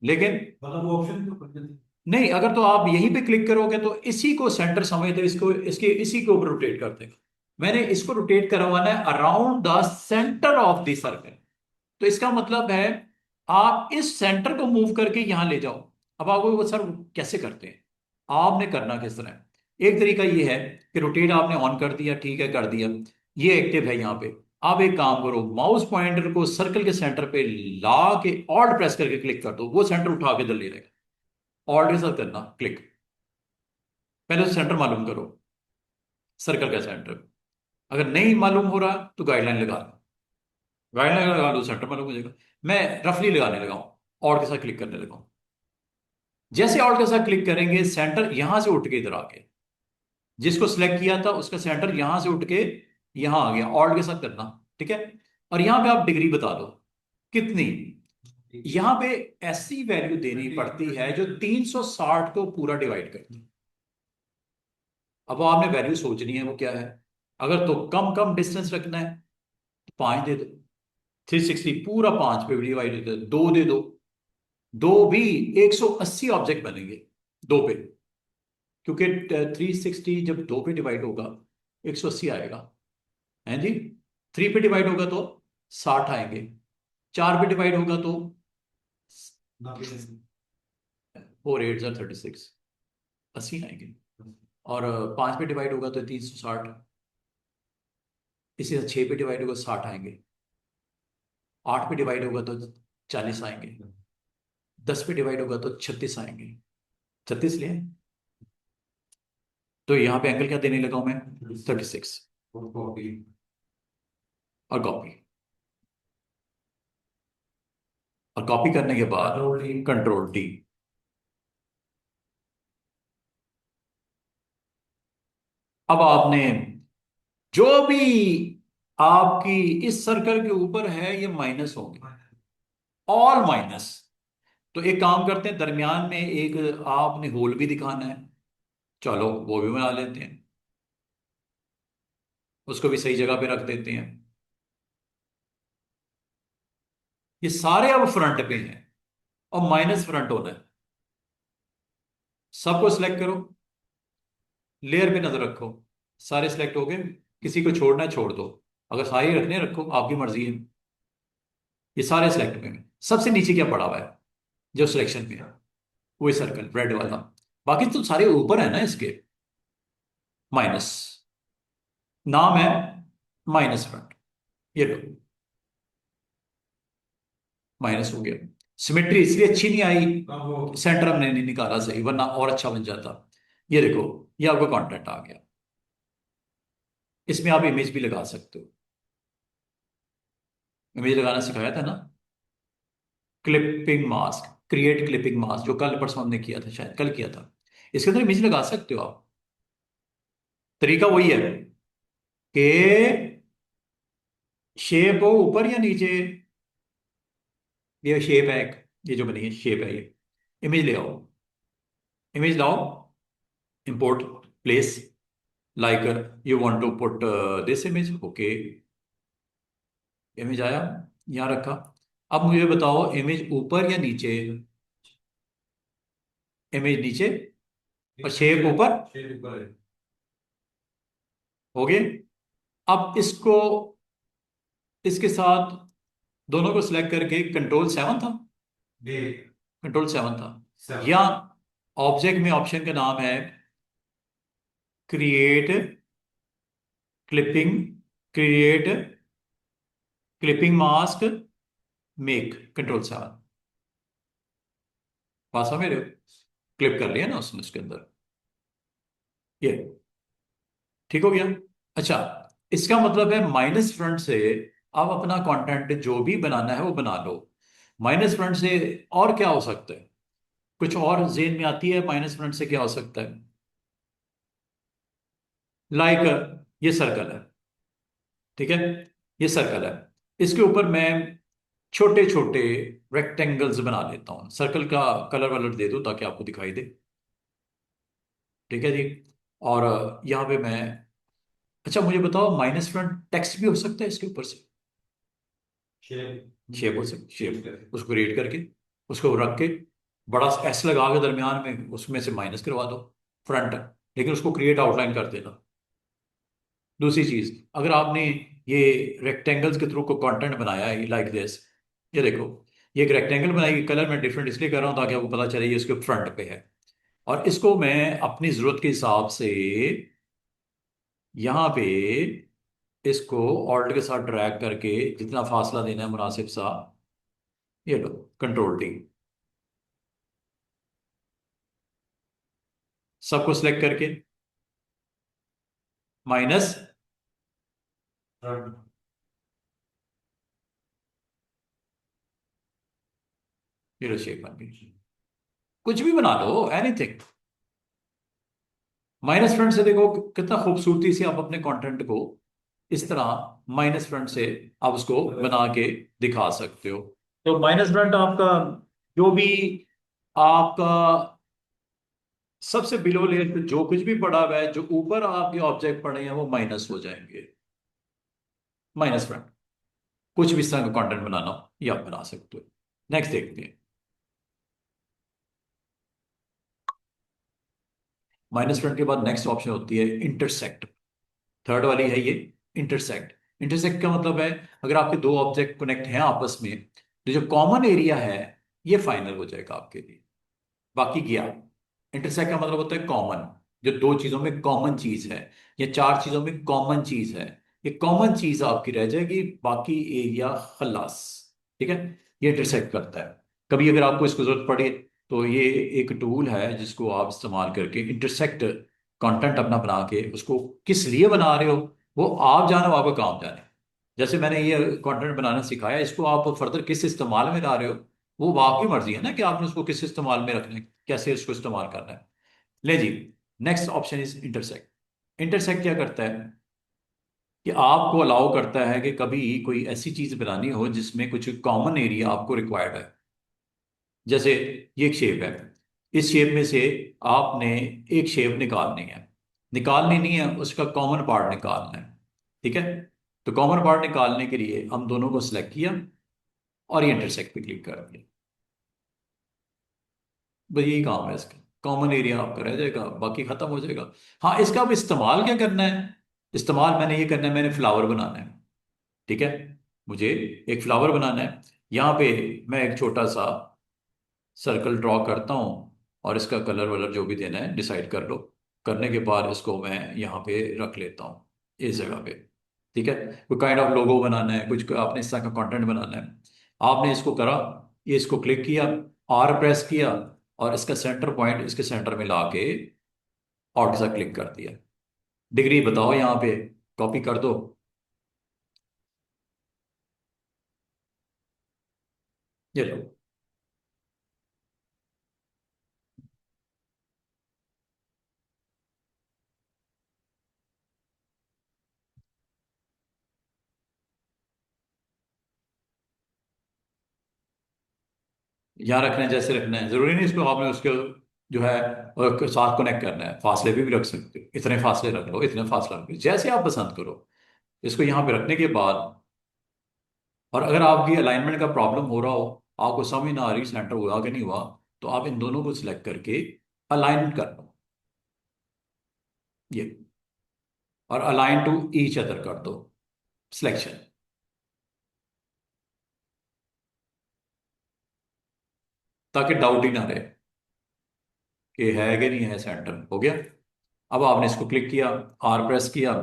लेकिन मतलब वो ऑप्शन तो कर देते नहीं, अगर तो आप यहीं पे क्लिक करोगे तो इसी को सेंटर समझते, इसको इसके इसी के ऊपर रोटेट कर देगा। मैंने इसको रोटेट करवाना है around the centre of the circle. तो इसका मतलब है आप इस सेंटर को मूव करके यहां ले जाओ। अब आपको वो सर कैसे करते हैं, आपने करना किस तरह है। एक तरीका ये है कि रोटेट आपने ऑन कर दिया, ठीक है कर दिया, ये एक्टिव है यहाँ पे। आप एक काम करो, माउस पॉइंटर को सर्कल के सेंटर पे ला के ऑल्ट प्रेस करके क्लिक कर दो, वो सेंटर उठा के इधर ले जाएगा। ऑल्ट के साथ करना क्लिक, पहले तो सेंटर मालूम करो, सर्कल का सेंटर। अगर नहीं मालूम हो रहा तो गाइडलाइन लगा लो, गाइडलाइन लगा लो, सेंटर मालूम हो जाएगा। मैं रफली लगाने लगा हूं, ऑल्ट के साथ क्लिक करने लगा हूं। जैसे ऑल्ट के साथ क्लिक करेंगे, सेंटर यहां से उठ के इधर आ गया, जिसको सिलेक्ट किया था उसका सेंटर यहां से उठ के यहां आ गया। ऑल्ट के साथ करना, ठीक है। और यहां पे आप डिग्री बता दो कितनी। हैं। यहां पे ऐसी वैल्यू देनी पड़ती है जो 360 को पूरा डिवाइड करती है। अब आपने वैल्यू सोचनी है वो क्या है। अगर तो कम कम डिस्टेंस रखना है तो 5 दे दो, 360 पूरा 5 पे डिवाइड दे दो, 2 दे दो, दो भी 180 ऑब्जेक्ट बनेंगे दो पे, क्योंकि 360 जब दो पे डिवाइड होगा 180 आएगा, है जी। 3 पे डिवाइड होगा तो 60 आएंगे, 4 पे डिवाइड होगा तो नब्बे 4 8 36, 80 आएंगे। और 5 पे डिवाइड होगा तो 360, इसी तरह 6 पे डिवाइड होगा 60 आएंगे, 8 पे डिवाइड होगा तो 40 आएंगे, 10 पे डिवाइड होगा तो 36 आएंगे। 36 लिए, तो यहाँ पे एंगल क्या देने लगा हूं मैं, 36। और कॉपी और कॉपी, और कॉपी करने के बाद कंट्रोल डी। अब आपने जो भी आपकी इस सर्कल के ऊपर है ये माइनस होंगे, ऑल माइनस। तो एक काम करते हैं, दरमियान में एक आपने होल भी दिखाना है, चलो वो भी बना लेते हैं, उसको भी सही जगह पे रख देते हैं। ये सारे अब फ्रंट पे हैं और माइनस फ्रंट होना है। सबको सिलेक्ट करो, लेयर पे नजर रखो, सारे सिलेक्ट हो गए, किसी को छोड़ना है छोड़ दो, अगर सारे रखने हैं, रखो, आपकी मर्जी है। ये सारे सिलेक्ट में हैं। सबसे नीचे क्या पड़ा हुआ है जो सिलेक्शन में है, वही सर्कल रेड वाला, बाकी तो सारे ऊपर है ना इसके, माइनस, नाम है माइनस फ्रंट, ये लो माइनस हो गया। सिमेट्री इसलिए अच्छी नहीं आई, सेंटर हमने नहीं निकाला सही, वरना और अच्छा बन जाता। ये देखो, ये आपका कंटेंट आ गया, इसमें आप इमेज भी लगा सकते हो। इमेज लगाना सिखाया था ना, clipping mask, create clipping mask, जो कल परसों हमने किया था, शायद कल किया था। इसके अंदर इमेज लगा सकते हो आप। तरीका वही है कि शेप हो ऊपर या नीचे, ये शेप है एक, ये जो बनी है शेप है, ये इमेज ले आओ, इमेज लाओ, import place, like you want to put this image, okay, image आया, यहां रखा। अब मुझे बताओ इमेज ऊपर या नीचे, इमेज नीचे और शेप ऊपर, शेप ऊपर है। हो गए। अब इसको इसके साथ दोनों को सिलेक्ट करके कंट्रोल 7 था, डे कंट्रोल 7 था, 7 या ऑब्जेक्ट में ऑप्शन का नाम है create clipping, create clipping mask, make, control 7। पास है मेरे, क्लिप कर लिया ना उसने उसके अंदर, ये ठीक हो गया। अच्छा, इसका मतलब है माइनस फ्रंट से आप अपना कंटेंट जो भी बनाना है वो बना लो। माइनस फ्रंट से और क्या हो सकता है, कुछ और जेन में आती है, माइनस फ्रंट से क्या हो सकता है, लाइक ये सर्कल है, ठीक है, ये सर्कल है, इसके ऊपर मैं छोटे छोटे रेक्टेंगल्स बना लेता हूँ, सर्कल का कलर वलर दे दो ताकि आपको दिखाई दे, ठीक है जी। और यहाँ पे मैं, अच्छा मुझे बताओ माइनस फ्रंट टेक्स्ट भी हो सकता है इसके ऊपर से, शेप शेप हो सकती, शेप उसको रेड करके उसको रख के बड़ा एस लगा के दरमियान में उसमें से माइनस करवा दो फ्रंट, लेकिन उसको क्रिएट आउटलाइन कर देना। दूसरी चीज, अगर आपने ये रेक्टेंगल्स के थ्रू को कंटेंट बनाया है लाइक दिस, ये देखो, ये एक रेक्टेंगल बनाई, कलर मैं डिफरेंट इसलिए कर रहा हूँ ताकि आपको पता चले ये इसके फ्रंट पे है। और इसको मैं अपनी जरूरत के हिसाब से यहाँ पे इसको ऑल्ट के साथ ड्रैग करके जितना फासला देना है मुनासिब सा, ये लो कंट्रोल टी, सबको सिलेक्ट करके माइनस, फ्रंट ये लो शेप बन गई। कुछ भी बना लो, एनीथिंग। माइनस फ्रंट से देखो कितना खूबसूरती से आप अपने कंटेंट को इस तरह माइनस फ्रंट से आप उसको बना के दिखा सकते हो। तो माइनस फ्रंट आपका जो भी आपका सबसे बिलो लेयर पे जो कुछ भी पड़ा हुआ है, जो ऊपर आपके ऑब्जेक्ट पड़े हैं वो माइनस हो जाएंगे, माइनस फ्रंट। कुछ भी इस तरह का कंटेंट बनाना हो ये आप बना सकते हो। नेक्स्ट देखते हैं। माइनस फ्रंट के बाद नेक्स्ट ऑप्शन होती है इंटरसेक्ट। थर्ड वाली है ये, इंटरसेक्ट। इंटरसेक्ट का मतलब है अगर आपके दो ऑब्जेक्ट कनेक्ट हैं आपस में, तो जो कॉमन एरिया है ये फाइनल हो जाएगा आपके लिए, बाकी गया। इंटरसेक्ट का मतलब होता है कॉमन, जो दो चीजों में कॉमन चीज है या चार चीजों में कॉमन चीज है, ये कॉमन चीज आपकी रह जाएगी, बाकी एरिया खल्लास। ठीक है, ये इंटरसेक्ट करता है। कभी अगर आपको इसको जरूरत पड़े तो ये एक टूल है जिसको आप इस्तेमाल करके इंटरसेक्ट कंटेंट अपना बना के, उसको किस लिए बना रहे हो वो आप जानो, आपका काम जाने। जैसे मैंने ये कंटेंट बनाना सिखाया, इसको आप फर्दर किस इस्तेमाल में ला रहे हो वो आपकी मर्जी है ना, कि आपने उसको किस इस्तेमाल में रखना है, कैसे उसको इस्तेमाल करना है। ले जी, next option is intersect. Intersect क्या करता है कि आपको अलाउ करता है कि कभी कोई ऐसी चीज बनानी हो जिसमें कुछ कॉमन एरिया आपको रिक्वायर्ड है। जैसे ये एक शेप है, इस शेप में से आपने एक शेप निकालनी है, निकालनी नहीं है, उसका कॉमन पार्ट निकालना है। ठीक है, तो कॉमन पार्ट निकालने के लिए हम दोनों को सिलेक्ट किया और ये इंटरसेक्ट पे क्लिक कर दिया। बस यही काम है इसका, कॉमन एरिया आपका रह जाएगा, बाकी खत्म हो जाएगा। हाँ, इसका अब इस्तेमाल क्या करना है? इस्तेमाल मैंने ये करना है, मैंने फ्लावर बनाना है। ठीक है, मुझे एक फ्लावर बनाना है। यहाँ पे मैं एक छोटा सा सर्कल ड्रॉ करता हूँ और इसका कलर वलर जो भी देना है डिसाइड कर लो। करने के बाद इसको मैं यहाँ पे रख लेता हूँ, इस जगह पे। ठीक है, कोई काइंड ऑफ लोगो बनाना है, कुछ आपने इस तरह का कंटेंट बनाना है, आपने इसको करा, ये इसको क्लिक किया, आर प्रेस किया और इसका सेंटर पॉइंट इसके सेंटर में लाके और के साथ क्लिक कर दिया। डिग्री बताओ यहाँ पे, कॉपी कर दो। ये लो। यहाँ रखना है जैसे रखना है, जरूरी नहीं इसको आपने उसके जो है साथ कनेक्ट करना है, फासले भी रख सकते हो, इतने फासले रख लो, इतने फासला रख लो, जैसे आप पसंद करो। इसको यहाँ पे रखने के बाद, और अगर आपकी अलाइनमेंट का प्रॉब्लम हो रहा हो, आपको समझ ना आ रही सेंटर हुआ कि नहीं हुआ, तो आप इन दोनों को सिलेक्ट करके अलाइन कर लो, ये, और अलाइन टू ईच अदर कर दो, सिलेक्शन, ताकि डाउट ही ना रहे कि है कि नहीं है, सेंटर हो गया। अब आपने इसको क्लिक किया, आर प्रेस किया,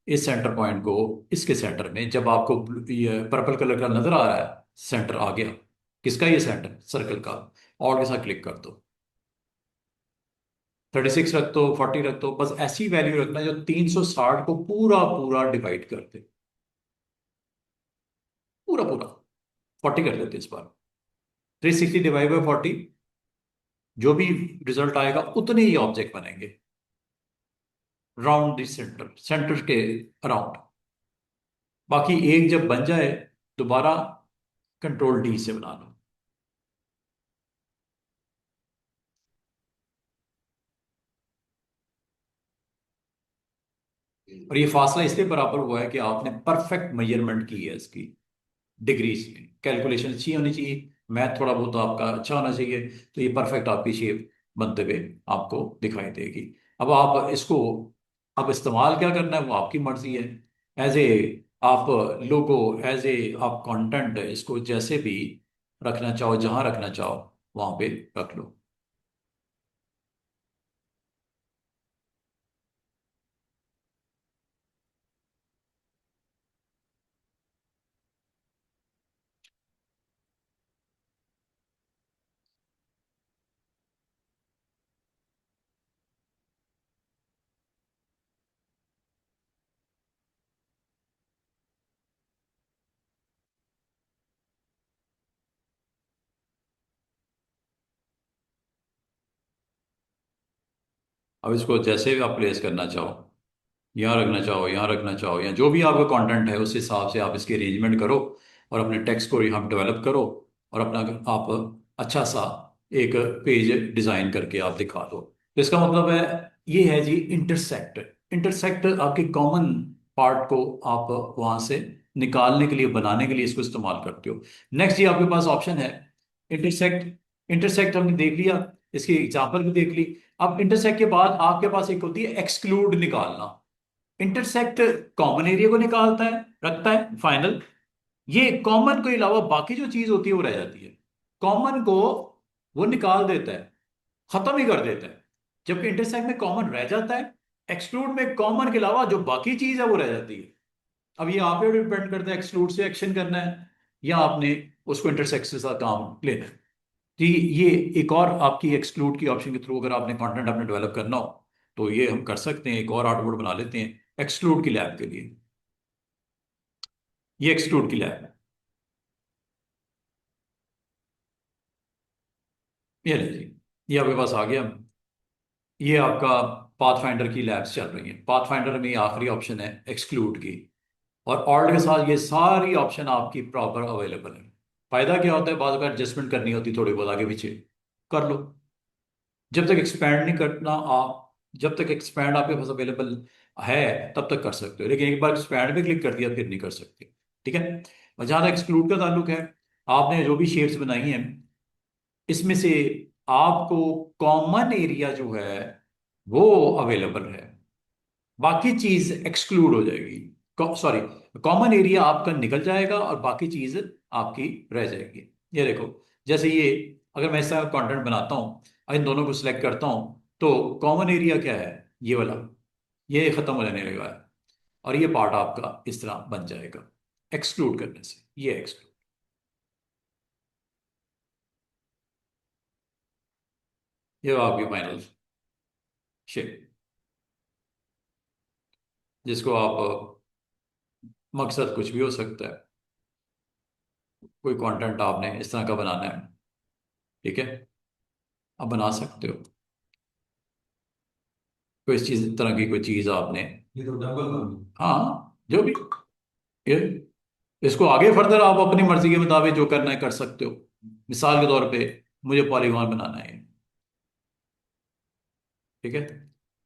इस सेंटर पॉइंट को इसके सेंटर में, जब आपको ये पर्पल कलर का नजर आ रहा है, सेंटर आ गया। किसका? ये सेंटर सर्कल का। और के साथ क्लिक कर दो, 36 रख दो, 40 रख दो, बस ऐसी वैल्यू रखना जो 360 को पूरा पूरा डिवाइड कर दे, पूरा पूरा। 40 कर देते इस बार, 360 डिवाइड बाई 40, जो भी रिजल्ट आएगा उतने ही ऑब्जेक्ट बनेंगे राउंड द सेंटर, सेंटर के अराउंड। बाकी एक जब बन जाए, दोबारा कंट्रोल डी से बना लो। और ये फासला इसलिए बराबर हुआ है कि आपने परफेक्ट मेजरमेंट की है इसकी, डिग्रीज में कैलकुलेशन अच्छी होनी चाहिए, मैथ थोड़ा बहुत आपका अच्छा होना चाहिए, तो ये परफेक्ट आपकी शेप बनते हुए आपको दिखाई देगी। अब आप इसको, अब इस्तेमाल क्या करना है वो आपकी मर्जी है। एज ए आप लोगो, एज ए आप कंटेंट, इसको जैसे भी रखना चाहो, जहां रखना चाहो वहां पे रख लो। अब इसको जैसे भी आप प्लेस करना चाहो, यहाँ रखना चाहो, यहाँ रखना चाहो, या जो भी आपका कंटेंट है उस हिसाब से आप इसकी अरेंजमेंट करो और अपने टेक्स्ट को यहाँ डेवलप करो, और अपना आप अच्छा सा एक पेज डिजाइन करके आप दिखा दो। तो इसका मतलब है ये है जी इंटरसेक्ट। इंटरसेक्ट आपके कॉमन पार्ट को आप वहां से निकालने के लिए, बनाने के लिए इसको इस्तेमाल करते हो। नेक्स्ट जी आपके पास ऑप्शन है इंटरसेक्ट। इंटरसेक्ट हमने देख लिया, इसकी एग्जांपल भी देख ली। अब इंटरसेक्ट के बाद आपके पास एक होती है एक्सक्लूड निकालना। इंटरसेक्ट कॉमन एरिया को निकालता है, रखता है फाइनल। ये कॉमन के अलावा बाकी जो चीज होती है वो रह जाती है। कॉमन को वो निकाल देता है, खत्म ही कर देता है। जबकि इंटरसेक्ट में कॉमन रह जाता है, एक्सक्लूड में कॉमन के अलावा जो बाकी चीज है वो रह जाती है। अब ये आप पे डिपेंड करता है, एक्सक्लूड से एक्शन करना है या आपने उसको इंटरसेक्ट से साथ काम लेना है। जी, ये एक और आपकी एक्सक्लूड की ऑप्शन के थ्रू अगर आपने कंटेंट आपने डेवलप करना हो तो ये हम कर सकते हैं। एक और आउटपुट बना लेते हैं एक्सक्लूड की लैब के लिए। ये एक्सक्लूड की लैब है, ये ले जी, ये आपके पास आ गया। ये आपका पाथफाइंडर की लैब्स चल रही हैं। पाथफाइंडर में ये आखिरी ऑप्शन है एक्सक्लूड की, और ऑल्ट के साथ ये सारी ऑप्शन आपकी प्रॉपर अवेलेबल है। फायदा क्या होता है, बाद अगर एडजस्टमेंट करनी होती थोड़ी बहुत आगे पीछे कर लो। जब तक एक्सपैंड नहीं करना आप, जब तक एक्सपैंड आपके पास अवेलेबल है तब तक कर सकते हो, लेकिन एक बार एक्सपैंड पे क्लिक कर दिया फिर नहीं कर सकते। ठीक है। और जहां तक एक्सक्लूड का ताल्लुक है, आपने जो भी शेप्स बनाई हैं इसमें से आपको कॉमन एरिया जो है वो अवेलेबल है, बाकी चीज एक्सक्लूड हो जाएगी। सॉरी, कॉमन एरिया आपका निकल जाएगा और बाकी चीज आपकी रह जाएगी। ये देखो, जैसे ये अगर मैं ऐसा कंटेंट बनाता हूँ और इन दोनों को सिलेक्ट करता हूँ तो कॉमन एरिया क्या है, ये वाला, ये खत्म हो जाने लगा है और ये पार्ट आपका इस तरह बन जाएगा एक्सक्लूड करने से। ये एक्सक्लूड, ये आपकी फाइनल शेप, जिसको आप मकसद कुछ भी हो सकता है, कोई कंटेंट आपने इस तरह का बनाना है, ठीक है, आप बना सकते हो। कोई इस चीज तरह की कोई चीज आपने, ये तो डबल बन हाँ जो भी, ये इसको आगे फर्दर आप अपनी मर्जी के मुताबिक जो करना है कर सकते हो। मिसाल के तौर पे मुझे पॉलीगॉन बनाना है, ठीक है,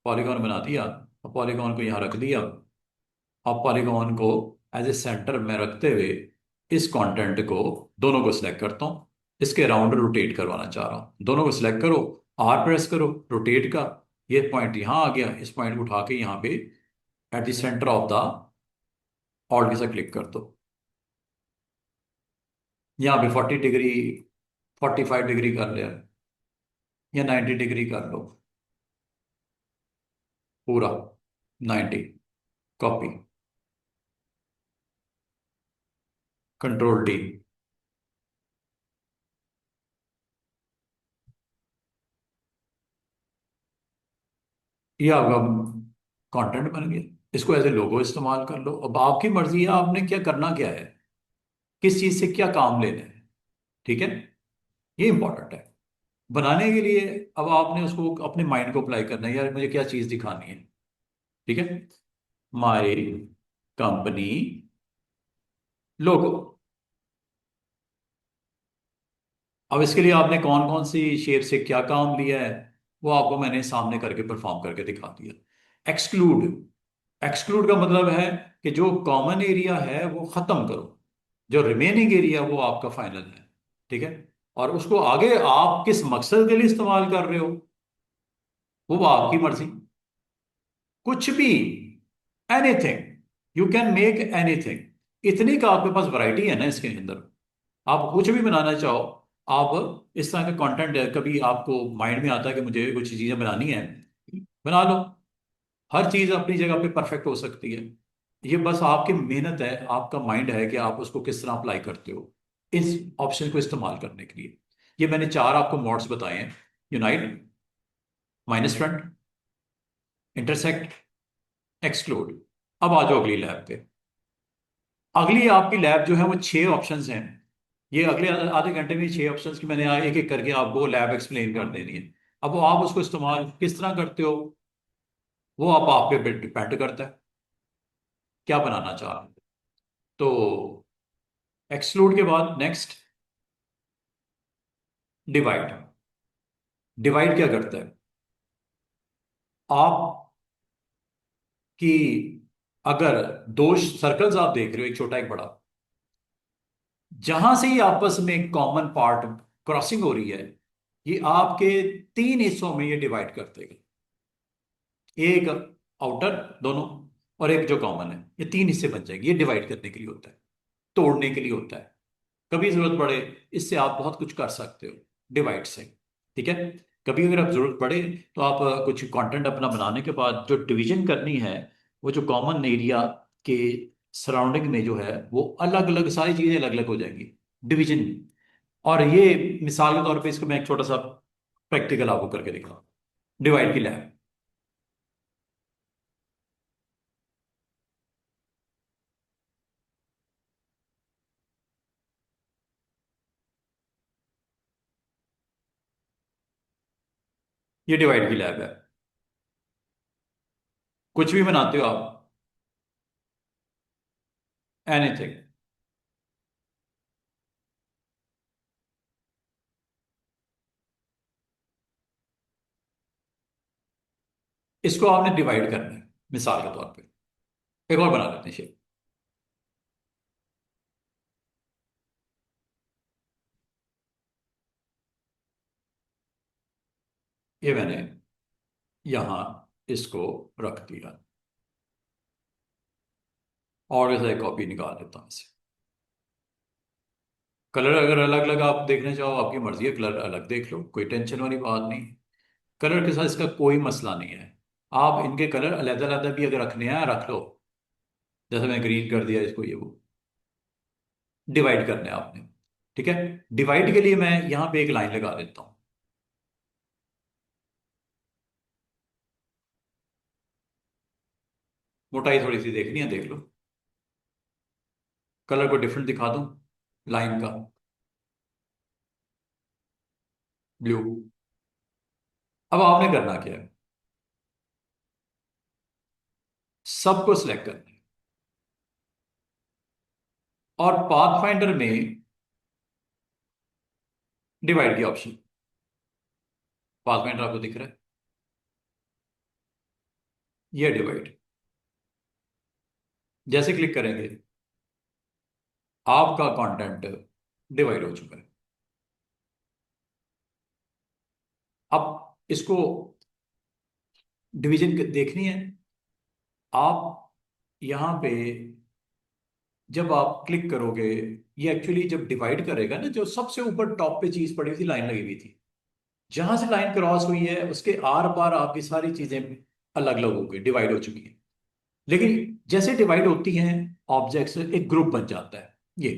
पॉलीगॉन बना दिया और पॉलीगॉन को यहाँ रख दिया। अब पॉलीगॉन को एज ए सेंटर में रखते हुए इस कंटेंट को, दोनों को सिलेक्ट करता हूँ, इसके अराउंड रोटेट करवाना चाह रहा हूँ। दोनों को सिलेक्ट करो, आर प्रेस करो रोटेट का, ये पॉइंट यहाँ आ गया, इस पॉइंट को उठा के यहाँ पे at the centre of the alt के साथ क्लिक कर दो। यहाँ पे 40 डिग्री, 45 डिग्री कर लिया या 90 डिग्री कर लो, पूरा 90, कॉपी, कंट्रोल D। ये आपका कंटेंट बन गया। इसको एज ए लोगो इस्तेमाल कर लो। अब आपकी मर्जी है आपने क्या करना क्या है, किस चीज से क्या काम लेना है, ठीक है, ये इंपॉर्टेंट है। बनाने के लिए अब आपने उसको अपने माइंड को अप्लाई करना है, यार मुझे क्या चीज दिखानी है, ठीक है, माई कंपनी लोगो। अब इसके लिए आपने कौन कौन सी शेप से क्या काम लिया है वो आपको मैंने सामने करके परफॉर्म करके दिखा दिया। एक्सक्लूड, एक्सक्लूड का मतलब है कि जो कॉमन एरिया है वो खत्म करो, जो रिमेनिंग एरिया वो आपका फाइनल है, ठीक है। और उसको आगे आप किस मकसद के लिए इस्तेमाल कर रहे हो वो आपकी मर्जी, कुछ भी, anything, you can make anything. इतनी का आपके पास वैरायटी है ना इसके अंदर, आप कुछ भी बनाना चाहो। आप इस तरह का कंटेंट है, कभी आपको माइंड में आता है कि मुझे कुछ चीजें बनानी है, बना लो। हर चीज अपनी जगह पे परफेक्ट हो सकती है। ये बस आपकी मेहनत है, आपका माइंड है कि आप उसको किस तरह अप्लाई करते हो इस ऑप्शन को इस्तेमाल करने के लिए। ये मैंने चार आपको मोड्स बताए हैं, unite, minus front, intersect, exclude. अब आ जाओ अगली लैब पे। अगली आपकी लैब जो है वो 6 ऑप्शंस हैं। ये अगले आधे घंटे में 6 ऑप्शंस की मैंने एक एक करके आपको लैब एक्सप्लेन कर देनी है। अब वो आप उसको इस्तेमाल किस तरह करते हो वो आप पे डिपेंड करता है क्या बनाना चाह रहे हैं। तो एक्सक्लूड के बाद नेक्स्ट डिवाइड। डिवाइड क्या करता है, आप कि अगर दो सर्कल्स आप देख रहे हो, एक छोटा एक बड़ा, जहां से ही आपस में कॉमन पार्ट क्रॉसिंग हो रही है, ये आपके तीन हिस्सों में ये डिवाइड कर देगा। एक आउटर दोनों, और एक जो कॉमन है, ये तीन हिस्से बन जाएंगे। ये डिवाइड करने के लिए होता है, तोड़ने के लिए होता है। कभी जरूरत पड़े, इससे आप बहुत कुछ कर सकते हो डिवाइड से। ठीक है, कभी अगर आप जरूरत पड़े तो आप कुछ कंटेंट अपना बनाने के बाद जो डिवीजन करनी है, वो जो कॉमन एरिया के सराउंडिंग में जो है, वो अलग अलग सारी चीजें अलग अलग हो जाएंगी डिवीजन में। और ये मिसाल के तौर पे इसको मैं एक छोटा सा प्रैक्टिकल आपको करके दिखाऊं, डिवाइड की लैब। ये डिवाइड की लैब है। कुछ भी बनाते हो आप, एनीथिंग। इसको आपने डिवाइड करना है मिसाल के तौर पे। एक और बना लेते हैं शेप। ये मैंने यहां इसको रख दिया, और ऐसा एक कॉपी निकाल लेता हूं इसे। कलर अगर अलग अलग आप देखना चाहो, आपकी मर्जी है, कलर अलग देख लो, कोई टेंशन वाली बात नहीं। कलर के साथ इसका कोई मसला नहीं है। आप इनके कलर अलग अलग भी अगर रखने हैं रख लो, जैसे मैं ग्रीन कर दिया इसको, ये वो डिवाइड करना है आपने। ठीक है, डिवाइड के लिए मैं यहां पे एक लाइन लगा देता हूं। मोटाई थोड़ी सी देखनी है, देख लो। कलर को डिफरेंट दिखा दूं लाइन का, ब्लू। अब आपने करना क्या है, सबको सिलेक्ट करना है, और पाथ फाइंडर में डिवाइड की ऑप्शन, पाथ फाइंडर आपको दिख रहा है, ये डिवाइड। जैसे क्लिक करेंगे, आपका कंटेंट डिवाइड हो चुका है। अब इसको डिवीजन देखनी है आप, यहां पे जब आप क्लिक करोगे, ये एक्चुअली जब डिवाइड करेगा ना, जो सबसे ऊपर टॉप पे चीज पड़ी हुई थी, लाइन लगी हुई थी, जहां से लाइन क्रॉस हुई है उसके आर पार आपकी सारी चीजें अलग अलग हो गई, डिवाइड हो चुकी हैं। लेकिन जैसे डिवाइड होती हैं ऑब्जेक्ट्स, एक ग्रुप बन जाता है। ये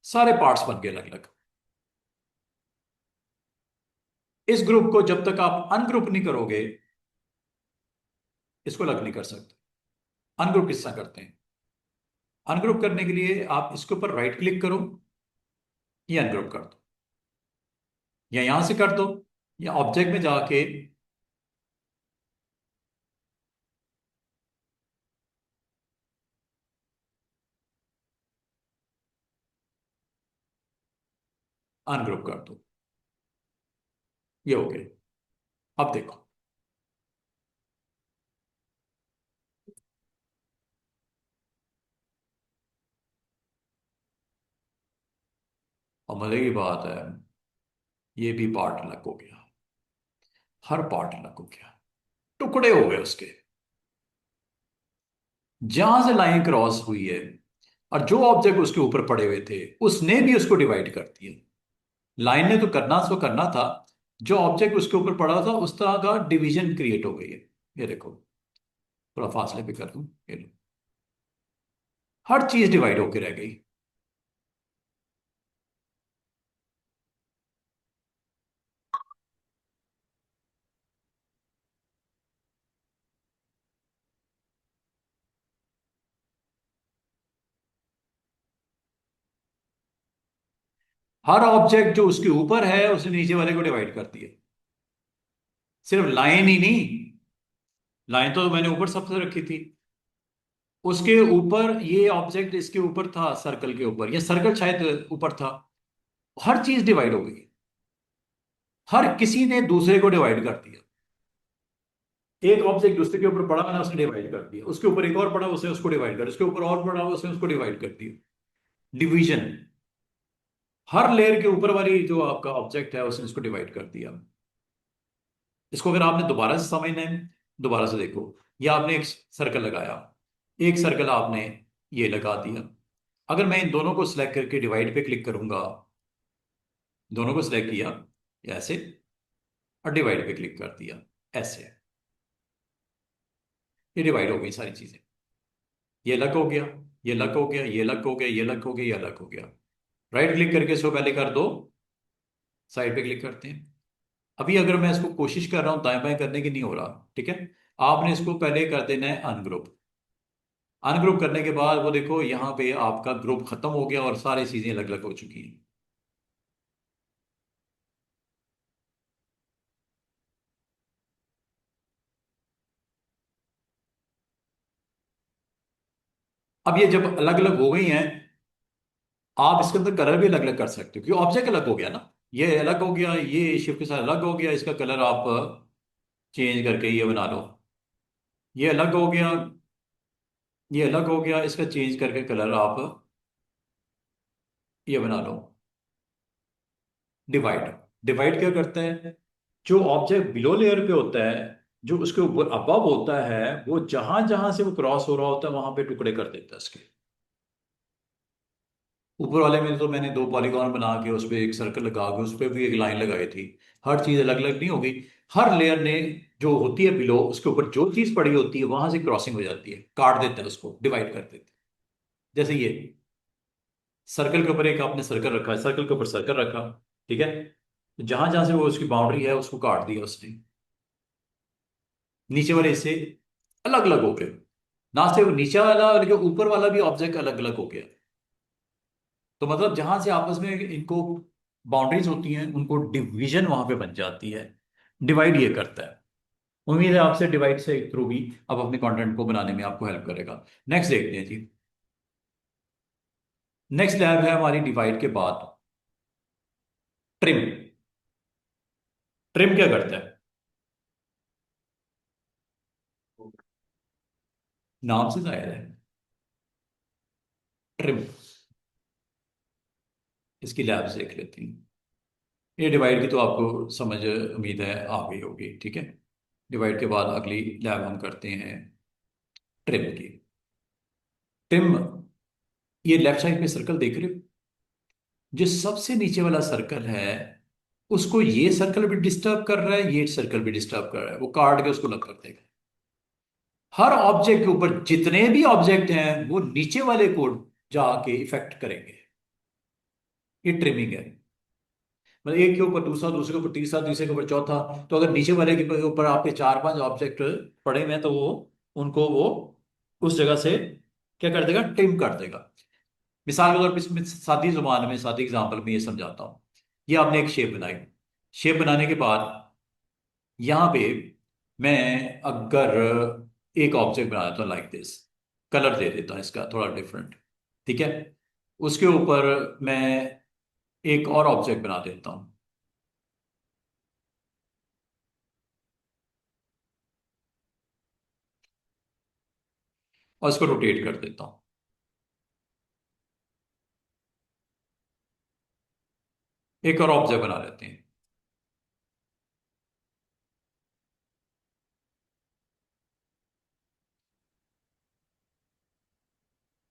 सारे पार्ट्स बन गए अलग अलग। इस ग्रुप को जब तक आप अनग्रुप नहीं करोगे, इसको अलग नहीं कर सकते। अनग्रुप किस तरह करते हैं, अनग्रुप करने के लिए आप इसके ऊपर राइट क्लिक करो, ये अनग्रुप कर दो, या यहां से कर दो, या ऑब्जेक्ट में जाके अनग्रुप कर दो। ये हो गया। अब देखो, और मजे की बात है, ये भी पार्ट अलग हो गया, हर पार्ट अलग हो गया, टुकड़े हो गए उसके। जहां से लाइन क्रॉस हुई है, और जो ऑब्जेक्ट उसके ऊपर पड़े हुए थे, उसने भी उसको डिवाइड कर दिया। लाइन ने तो करना सो करना था, जो ऑब्जेक्ट उसके ऊपर पड़ा था उस तरह का डिवीजन क्रिएट हो गई है। ये देखो, थोड़ा फासले पे कर दूं, ये लो, हर चीज डिवाइड होकर रह गई। हर ऑब्जेक्ट जो उसके ऊपर है, उसने नीचे वाले को डिवाइड कर दिया। सिर्फ लाइन ही नहीं, लाइन तो मैंने ऊपर सबसे रखी थी, उसके ऊपर ये ऑब्जेक्ट इसके ऊपर था, सर्कल के ऊपर, या सर्कल शायद ऊपर था। हर चीज डिवाइड हो गई, हर किसी ने दूसरे को डिवाइड कर दिया। एक ऑब्जेक्ट दूसरे के ऊपर पड़ा, मैंने उसने डिवाइड कर दिया, उसके ऊपर एक और पड़ा, उसने उसको डिवाइड कर, उसके ऊपर और पड़ा, उसने उसको डिवाइड कर दिया। डिवीजन। हर लेयर के ऊपर वाली जो आपका ऑब्जेक्ट है उसने इसको डिवाइड कर दिया। इसको अगर आपने दोबारा से समझना है, दोबारा से देखो। ये आपने एक सर्कल लगाया, एक सर्कल आपने ये लगा दिया। अगर मैं इन दोनों को सिलेक्ट करके डिवाइड पे क्लिक करूंगा, दोनों को सिलेक्ट किया ऐसे, और डिवाइड पे क्लिक कर दिया ऐसे, ये डिवाइड हो गई सारी चीजें। ये अलग हो गया, ये अलग हो गया, ये अलग हो गया, ये अलग हो गया, ये अलग हो गया। राइट क्लिक करके इसको पहले कर दो, साइड पे क्लिक करते हैं। अभी अगर मैं इसको कोशिश कर रहा हूं दाएं बाएं करने की, नहीं हो रहा, ठीक है। आपने इसको पहले कर देना है अनग्रुप। अनग्रुप करने के बाद वो देखो यहाँ पे आपका ग्रुप खत्म हो गया और सारी चीजें अलग अलग हो चुकी हैं। अब ये जब अलग अलग हो गई हैं, आप इसके अंदर कलर भी अलग अलग कर सकते हो, क्योंकि ऑब्जेक्ट अलग हो गया ना। ये अलग हो गया, ये शिफ्ट के साथ अलग हो गया, इसका कलर आप चेंज करके ये बना लो। ये अलग हो गया, ये अलग हो गया, इसका चेंज करके कलर आप ये बना लो। डिवाइड। डिवाइड क्या करता है, जो ऑब्जेक्ट बिलो लेयर पे होता है, जो उसके ऊपर अबव होता है, वो जहां जहां से वो क्रॉस हो रहा होता है वहां पे टुकड़े कर देता है इसके। ऊपर वाले में तो मैंने दो पॉलीगॉन बना के उस पर एक सर्कल लगा के उस पर भी एक लाइन लगाई थी। हर चीज अलग अलग नहीं होगी। हर लेयर ने जो होती है बिलो, उसके ऊपर जो चीज पड़ी होती है वहां से क्रॉसिंग हो जाती है, काट देता है उसको, डिवाइड कर देते हैं। जैसे ये सर्कल के ऊपर एक आपने सर्कल रखा है, सर्कल के ऊपर सर्कल रखा, ठीक है। जहां जहां से वो उसकी बाउंड्री है उसको काट दिया उसने। नीचे वाले हिस्से अलग अलग हो गए। ना सिर्फ नीचे वाला बल्कि ऊपर वाला भी ऑब्जेक्ट अलग अलग हो गया। तो मतलब जहां से आपस में इनको बाउंड्रीज होती हैं उनको डिवीजन वहां पे बन जाती है। डिवाइड ये करता है। उम्मीद है आपसे डिवाइड से थ्रू भी अब अपने कंटेंट को बनाने में आपको हेल्प करेगा। नेक्स्ट देखते हैं जी। नेक्स्ट लैब है हमारी डिवाइड के बाद ट्रिम। ट्रिम क्या करता है, नाम से जाहिर है। ट्रिम। इसकी लैब देख लेते हैं। ये डिवाइड की तो आपको समझ उम्मीद है आ गई होगी, ठीक है। डिवाइड के बाद अगली लैब हम करते हैं ट्रिम की। ट्रिम, ये लेफ्ट साइड पे सर्कल देख रहे हो, जो सबसे नीचे वाला सर्कल है उसको ये सर्कल भी डिस्टर्ब कर रहा है, ये सर्कल भी डिस्टर्ब कर रहा है, वो काट के उसको अलग कर देगा। हर ऑब्जेक्ट के ऊपर जितने भी ऑब्जेक्ट हैं वो नीचे वाले को जाके इफेक्ट करेंगे। ये ट्रिमिंग है। मतलब एक के ऊपर दूसरा, दूसरे के ऊपर तीसरा, तीसरे के ऊपर चौथा। तो अगर नीचे वाले के ऊपर आपके चार पांच ऑब्जेक्ट पड़े हुए हैं तो वो उनको वो उस जगह से क्या कर देगा, ट्रिम कर देगा। मिसाल के तौर पर इसमें सादी जुबान में, सादी एग्जांपल में ये समझाता हूँ। ये आपने एक शेप बनाई। शेप बनाने के बाद यहाँ पे मैं अगर एक ऑब्जेक्ट बना देता हूँ लाइक दिस, कलर दे देता हूँ इसका थोड़ा डिफरेंट, ठीक है। उसके ऊपर मैं एक और ऑब्जेक्ट बना देता हूँ और इसको रोटेट कर देता हूँ। एक और ऑब्जेक्ट बना लेते हैं।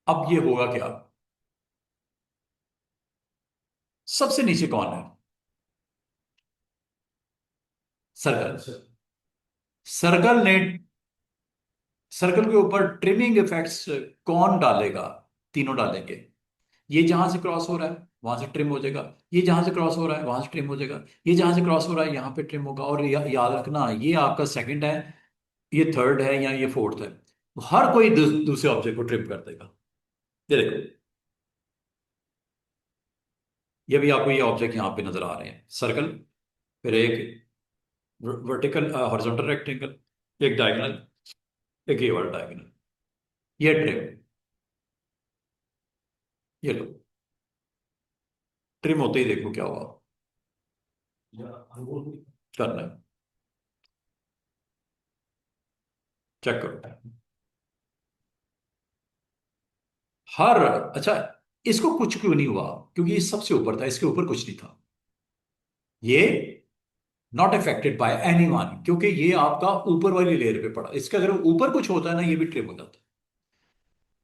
अब ये होगा क्या, सबसे नीचे कौन है, सर्कल। अच्छा। सर्कल ने, सर्कल के ऊपर ट्रिमिंग इफेक्ट्स कौन डालेगा, तीनों डालेंगे। ये जहां से क्रॉस हो रहा है वहां से ट्रिम हो जाएगा, ये जहां से क्रॉस हो रहा है वहां से ट्रिम हो जाएगा, ये जहां से क्रॉस हो रहा है यहाँ पे ट्रिम होगा। और याद रखना ये आपका सेकंड है, ये थर्ड है या ये फोर्थ है। हर कोई दूसरे ऑब्जेक्ट को ट्रिम कर देगा। ये देखो, ये भी आपको ये ऑब्जेक्ट यहाँ पे नजर आ रहे हैं, सर्कल, फिर एक वर्टिकल हॉरिजॉन्टल रेक्टेंगल, एक डायगोनल, एक ये वाला डायगोनल, ये ट्रिम। ये लो, ट्रिम होते ही देखो क्या हुआ। करना है, चेक करो। हर, अच्छा, इसको कुछ क्यों नहीं हुआ? क्योंकि ये सबसे ऊपर था, इसके ऊपर कुछ नहीं था। ये नॉट अफेक्टेड बाय एनीवन, क्योंकि ये आपका ऊपर वाली लेयर पे पड़ा। इसके अगर ऊपर कुछ होता है ना, ये भी ट्रिम हो जाता है।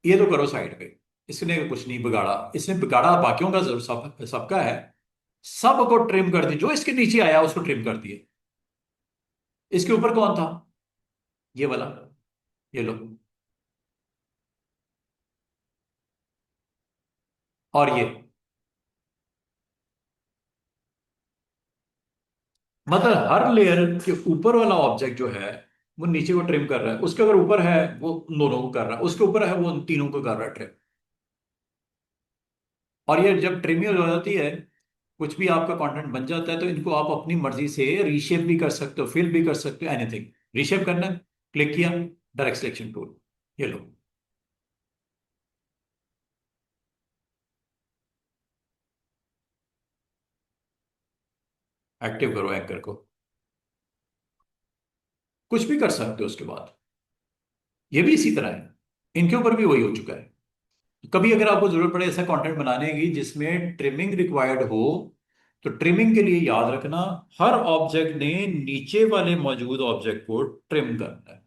ये तो करो साइड पे, इसने कुछ नहीं बिगाड़ा। इसने बिगाड़ा बाकियों का जरूर, सबका है। सबको ट्रिम कर दी, जो इसके नीचे आया उसको ट्रिम कर दिए। इसके ऊपर कौन था? ये वाला, ये लो। और ये, मतलब हर लेयर के ऊपर वाला ऑब्जेक्ट जो है वो नीचे को ट्रिम कर रहा है। उसके अगर ऊपर है वो उन दोनों को कर रहा है, उसके ऊपर है वो उन तीनों को कर रहा है ट्रिम। और ये जब ट्रिम हो जाती है, कुछ भी आपका कंटेंट बन जाता है, तो इनको आप अपनी मर्जी से रीशेप भी कर सकते हो, फिल भी कर सकते हो, एनीथिंग। रीशेप करना है, क्लिक किया, डायरेक्ट सिलेक्शन टूल, ये लो। एक्टिव करो एंकर को, कुछ भी कर सकते हो उसके बाद। ये भी इसी तरह है, इनके ऊपर भी वही हो चुका है। कभी अगर आपको जरूरत पड़े ऐसा कंटेंट बनाने की जिसमें ट्रिमिंग रिक्वायर्ड हो, तो ट्रिमिंग के लिए याद रखना, हर ऑब्जेक्ट ने नीचे वाले मौजूद ऑब्जेक्ट को ट्रिम करना है।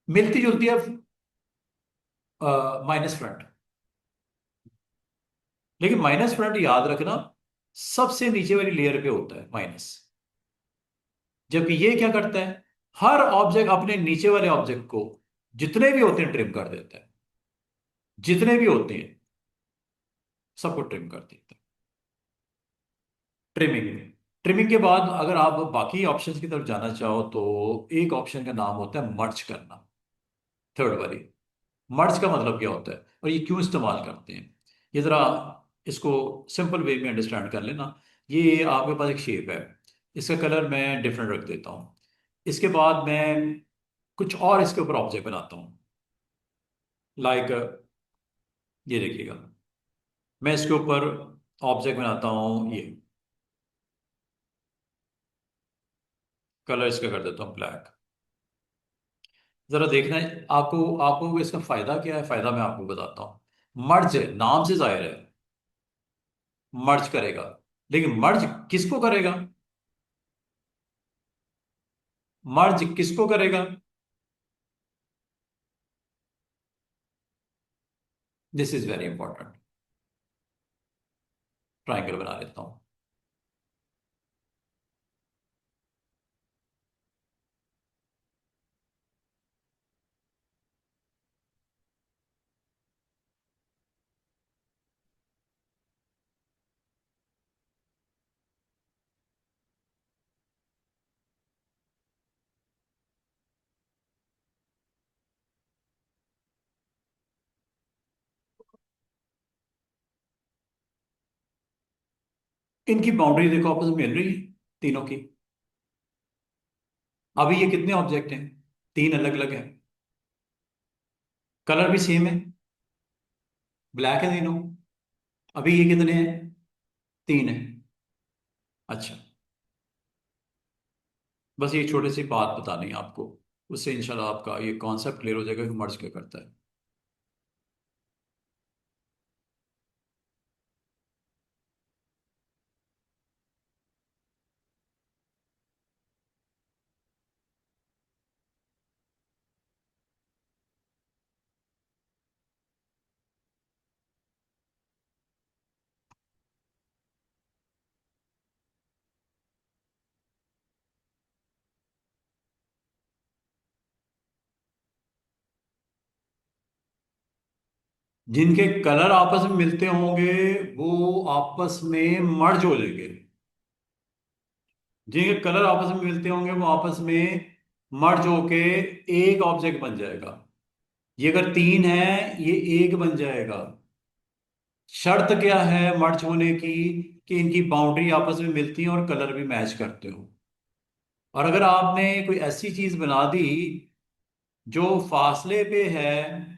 मिलती जुलती है माइनस फ्रंट, लेकिन माइनस फ्रंट याद रखना सबसे नीचे वाली लेयर पे होता है माइनस। जबकि ये क्या करता है, हर ऑब्जेक्ट अपने नीचे वाले ऑब्जेक्ट को, जितने भी होते हैं, ट्रिम कर देता है। जितने भी होते हैं सबको ट्रिम कर देता है। ट्रिमिंग, ट्रिमिंग के बाद अगर आप बाकी ऑप्शंस की तरफ जाना चाहो, तो एक ऑप्शन का नाम होता है मर्ज करना, थर्ड वाली। मर्ज का मतलब क्या होता है और ये क्यों इस्तेमाल करते हैं, ये जरा इसको सिंपल वे में अंडरस्टैंड कर लेना। ये आपके पास एक शेप है, इसका कलर मैं डिफरेंट रख देता हूँ। इसके बाद मैं कुछ और इसके ऊपर ऑब्जेक्ट बनाता हूँ, लाइक ये देखिएगा, मैं इसके ऊपर ऑब्जेक्ट बनाता हूँ, ये कलर इसका कर देता हूँ ब्लैक। जरा देखना है आपको, आपको इसका फायदा क्या है, फायदा मैं आपको बताता हूँ। मर्ज नाम से जाहिर है, मर्ज करेगा, लेकिन मर्ज किसको करेगा? मर्ज किसको करेगा? This is very important. Triangle बना लेता हूं। इनकी बाउंड्री देखो आपस में मिल रही है, तीनों की। अभी ये कितने ऑब्जेक्ट हैं? तीन अलग अलग हैं। कलर भी सेम है, ब्लैक है तीनों। अभी ये कितने हैं? तीन है। अच्छा, बस ये छोटी सी बात बतानी है आपको, उससे इंशाल्लाह आपका ये कॉन्सेप्ट क्लियर हो जाएगा कि मर्ज क्या करता है। जिनके कलर आपस में मिलते होंगे वो आपस में मर्ज हो जाएंगे। जिनके कलर आपस में मिलते होंगे वो आपस में मर्ज होके एक ऑब्जेक्ट बन जाएगा। ये अगर तीन है, ये एक बन जाएगा। शर्त क्या है मर्ज होने की? कि इनकी बाउंड्री आपस में मिलती है और कलर भी मैच करते हो। और अगर आपने कोई ऐसी चीज बना दी जो फासले पे है,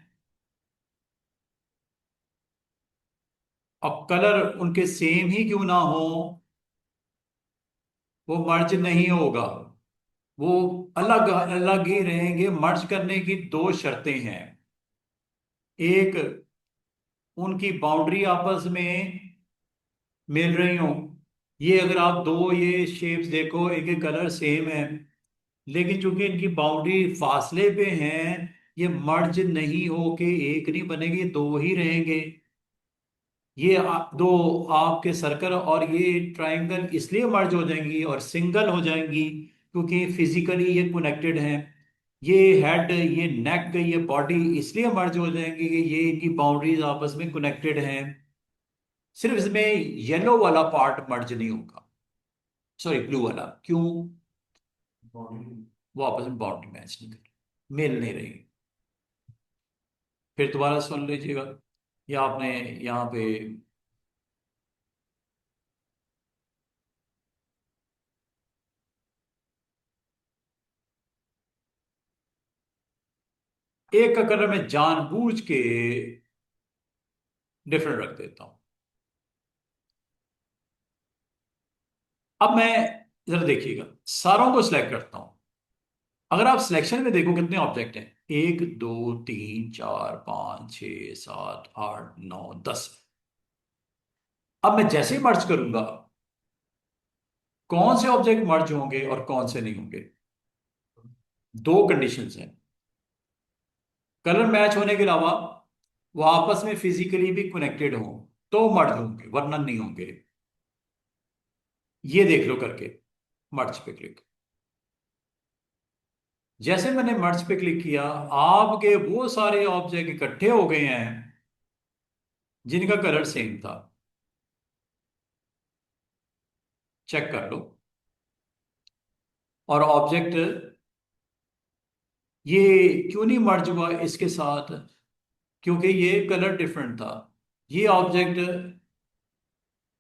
अब कलर उनके सेम ही क्यों ना हो, वो मर्ज नहीं होगा, वो अलग अलग ही रहेंगे। मर्ज करने की दो शर्तें हैं। एक, उनकी बाउंड्री आपस में मिल रही हो। ये अगर आप दो ये शेप्स देखो, एक एक कलर सेम है, लेकिन चूंकि इनकी बाउंड्री फासले पे हैं, ये मर्ज नहीं होके एक नहीं बनेगी, दो ही रहेंगे। ये दो आपके सर्कल और ये ट्रायंगल इसलिए मर्ज हो जाएंगी और सिंगल हो जाएंगी क्योंकि फिजिकली ये कनेक्टेड हैं। ये हेड, ये नेक, ये बॉडी इसलिए मर्ज हो जाएंगी कि ये इनकी बाउंड्रीज आपस में कनेक्टेड हैं। सिर्फ इसमें येलो वाला पार्ट मर्ज नहीं होगा, सॉरी ब्लू वाला। क्यों? बॉडी। वो आपस में बाउंड्री मैच नहीं कर, मेल नहीं रही। फिर दोबारा सुन लीजिएगा। ये आपने यहाँ पे एक का कलर मैं जानबूझ के डिफरेंट रख देता हूं। अब मैं, जरा देखिएगा, सारों को सिलेक्ट करता हूं। अगर आप सिलेक्शन में देखो कितने ऑब्जेक्ट हैं, 1 2 3 4 5 6 7 8 9 10। अब मैं जैसे ही मर्ज करूंगा, कौन से ऑब्जेक्ट मर्ज होंगे और कौन से नहीं होंगे? दो कंडीशंस हैं। कलर मैच होने के अलावा वो आपस में फिजिकली भी कनेक्टेड हो तो मर्ज होंगे, वरना नहीं होंगे। ये देख लो करके, मर्ज पे क्लिक। जैसे मैंने मर्ज पे क्लिक किया, आपके वो सारे ऑब्जेक्ट इकट्ठे हो गए हैं जिनका कलर सेम था। चेक कर लो। और ऑब्जेक्ट ये क्यों नहीं मर्ज हुआ इसके साथ? क्योंकि ये कलर डिफरेंट था। ये ऑब्जेक्ट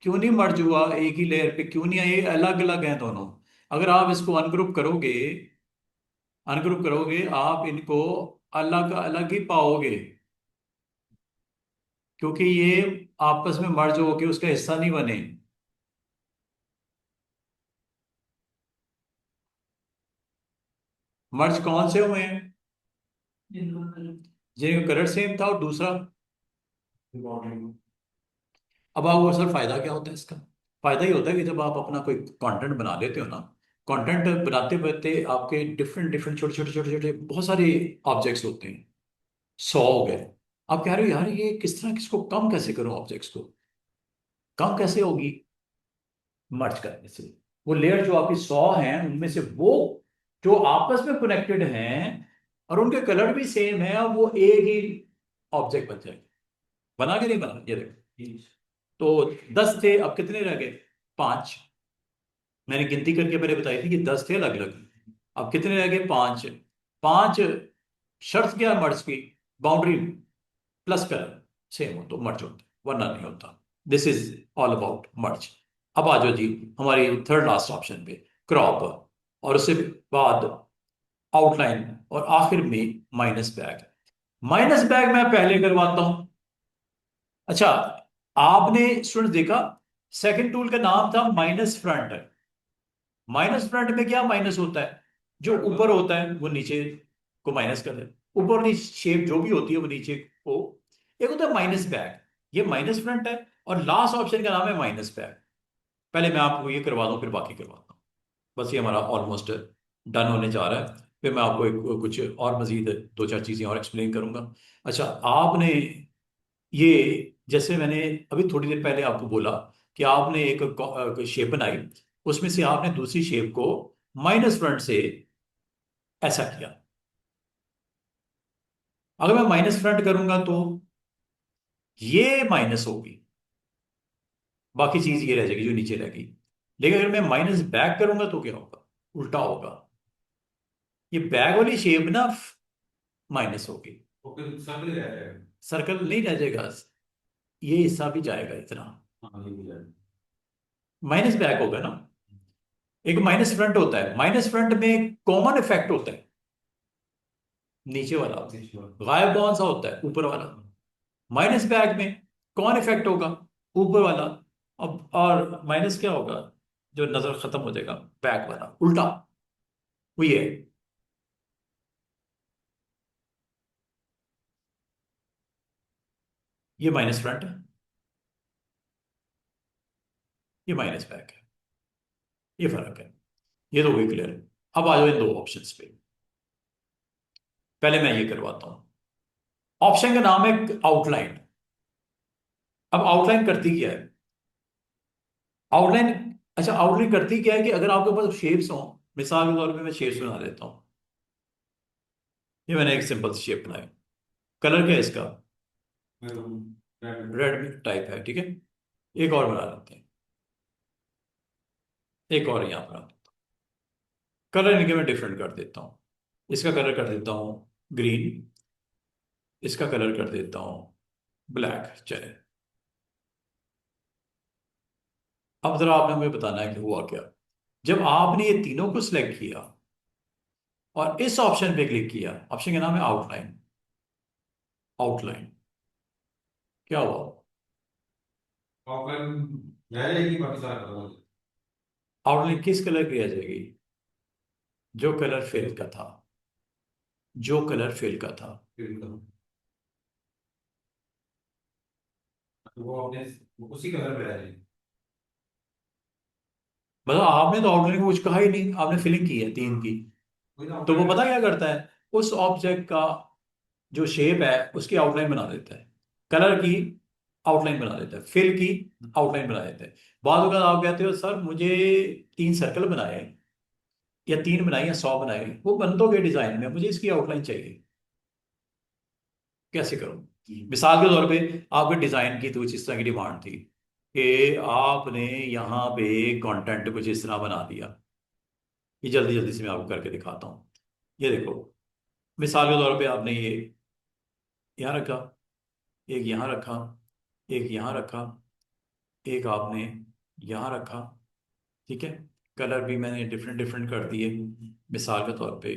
क्यों नहीं मर्ज हुआ एक ही लेयर पे? क्यों नहीं? ये अलग अलग हैं दोनों। अगर आप इसको अनग्रुप करोगे, आप इनको अलग अलग ही पाओगे, क्योंकि ये आपस में मर्ज होके उसका हिस्सा नहीं बने। मर्ज कौन से हुए हैं? जिनका कलर सेम था। और दूसरा, बॉडी। अब आपको सर फायदा क्या होता है इसका? फायदा ही होता है कि जब आप अपना कोई कंटेंट बना लेते हो ना, कंटेंट बनाते बनाते आपके डिफरेंट डिफरेंट छोटे छोटे छोटे छोटे बहुत सारे ऑब्जेक्ट्स होते हैं। 100 हो गए। आप कह रहे हो यार ये किस तरह, किसको कम कैसे करूं ऑब्जेक्ट्स को? कम कैसे होगी? मर्ज करने से। वो लेयर जो आपकी 100 हैं उनमें से वो जो आपस में कनेक्टेड हैं और उनके कलर भी सेम है, और वो एक ही ऑब्जेक्ट बन जाएगा। बना के नहीं बना? ये देखो, तो 10 थे, अब कितने रह गए? 5। मैंने गिनती करके पहले बताई थी कि 10 थे अलग अलग, अब कितने रह गए? 5। 5। शर्त क्या है मर्ज की? बाउंड्री प्लस कलर सेम हो तो मर्ज होता है, वरना नहीं होता। दिस इज ऑल अबाउट मर्ज। अब आ जाओ जी हमारी थर्ड लास्ट ऑप्शन पे, क्रॉप। और उससे बाद आउटलाइन, और आखिर में माइनस बैग। माइनस बैग मैं पहले करवाता हूं। अच्छा, आपने स्टूडेंट देखा, सेकंड टूल का नाम था माइनस फ्रंट। माइनस फ्रंट में क्या माइनस होता है? जो ऊपर होता है वो नीचे को माइनस कर दे। ऊपर की शेप जो भी होती है वो नीचे को। एक होता है माइनस बैक, ये माइनस फ्रंट है। और लास्ट ऑप्शन का नाम है माइनस बैक। पहले मैं आपको ये करवा दूं, फिर बाकी करवाता हूँ। बस ये हमारा ऑलमोस्ट डन होने जा रहा है। फिर मैं आपको कुछ और मजीद दो चार चीजें और एक्सप्लेन करूंगा। अच्छा, आपने ये, जैसे मैंने अभी थोड़ी देर पहले आपको बोला कि आपने एक शेप बनाई, उसमें से आपने दूसरी शेप को माइनस फ्रंट से ऐसा किया। अगर मैं माइनस फ्रंट करूंगा तो ये माइनस होगी, बाकी चीज ये रह जाएगी जो नीचे रह गई। लेकिन अगर मैं माइनस बैक करूंगा तो क्या होगा? उल्टा होगा। ये बैक वाली शेप ना माइनस होगी। वो फिर सर्कल रह जाएगा। सर्कल नहीं रह जाएगा, ये हिस्सा भी जाएगा इतना। हाँ, ये भी जाएगा। माइनस बैक होगा ना। एक माइनस फ्रंट होता है, माइनस फ्रंट में कॉमन इफेक्ट होता है नीचे वाला, गायब कौन सा होता है? ऊपर वाला। माइनस बैक में कौन इफेक्ट होगा? ऊपर वाला। अब और माइनस क्या होगा? जो नजर खत्म हो जाएगा, बैक वाला उल्टा, वो ये है। ये माइनस फ्रंट है, ये माइनस बैक है, ये फर्क है। ये तो वही क्लियर है। अब आ जाओ इन दो ऑप्शंस पे। पहले मैं ये करवाता हूं। ऑप्शन का नाम है आउटलाइन। अब आउटलाइन करती क्या है? आउटलाइन, अच्छा आउटलाइन करती क्या है कि अगर आपके पास शेप्स हो, मिसाल के तौर पे मैं शेप्स बना देता हूँ। ये मैंने एक सिंपल शेप बनाया। कलर क्या है इसका? रेड। रेड टाइप है, ठीक है। एक और बना लेते हैं, एक और यहाँ पर कलर इनके मैं डिफरेंट कर देता हूँ। इसका कलर कर देता हूँ ग्रीन, इसका कलर कर देता हूँ ब्लैक, चले। अब जरा आपने मुझे बताना है कि हुआ क्या। जब आपने ये तीनों को सिलेक्ट किया और इस ऑप्शन पे क्लिक किया, ऑप्शन का नाम है आउटलाइन। आउटलाइन क्या हुआ? ऑफलाइन रह जाएगी, बाकी सारा खत्म। आउटलाइन किस कलर की आ जाएगी? जो कलर फिल का था, जो कलर फिल का था। वो अपने वो उसी कलर में रह जाएगी। मतलब आपने तो आउटलाइन को कुछ कहा ही नहीं, आपने फिलिंग की है तीन की। वही ना तो वो outline- पता क्या करता है, उस ऑब्जेक्ट का जो शेप है उसकी आउटलाइन बना देता है, कलर की आउटलाइन बना देता है, फिल की आउटलाइन बना देता है। बाद अगर आप कहते हो सर मुझे तीन सर्कल बनाए या तीन बनाए या 100 बनाए, वो बन तो गए डिजाइन में, मुझे इसकी आउटलाइन चाहिए, कैसे करूं? मिसाल के तौर पे आपके डिजाइन की तो कुछ इस तरह की डिमांड थी कि आपने यहाँ पे कंटेंट कुछ इस तरह बना दिया। ये जल्दी जल्दी से मैं आपको करके दिखाता हूँ। ये देखो, मिसाल के तौर पे आपने ये यहाँ रखा, एक यहाँ रखा, एक यहाँ रखा, एक आपने यहाँ रखा, ठीक है। कलर भी मैंने डिफरेंट डिफरेंट कर दिए। मिसाल के तौर पे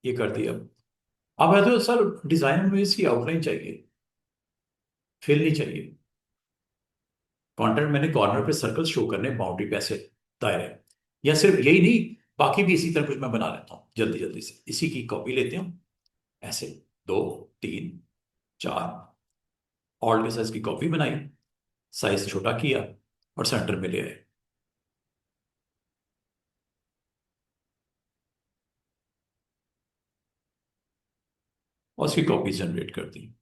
ये कर दिया। अब कहते हो सर डिजाइन में इसकी आउटलाइन चाहिए, फिल नहीं चाहिए। कंटेंट मैंने कॉर्नर पे सर्कल शो करने, बाउंड्री पे ऐसे दायरे, या सिर्फ यही नहीं, बाकी भी इसी तरह कुछ मैं बना लेता हूँ जल्दी जल्दी से। इसी की कॉपी लेते हूँ, ऐसे दो, तीन, चार, ऑल्ट के साइज की कॉपी बनाई, साइज छोटा किया और सेंटर में ले आए। और उसकी कॉपी जनरेट कर दी।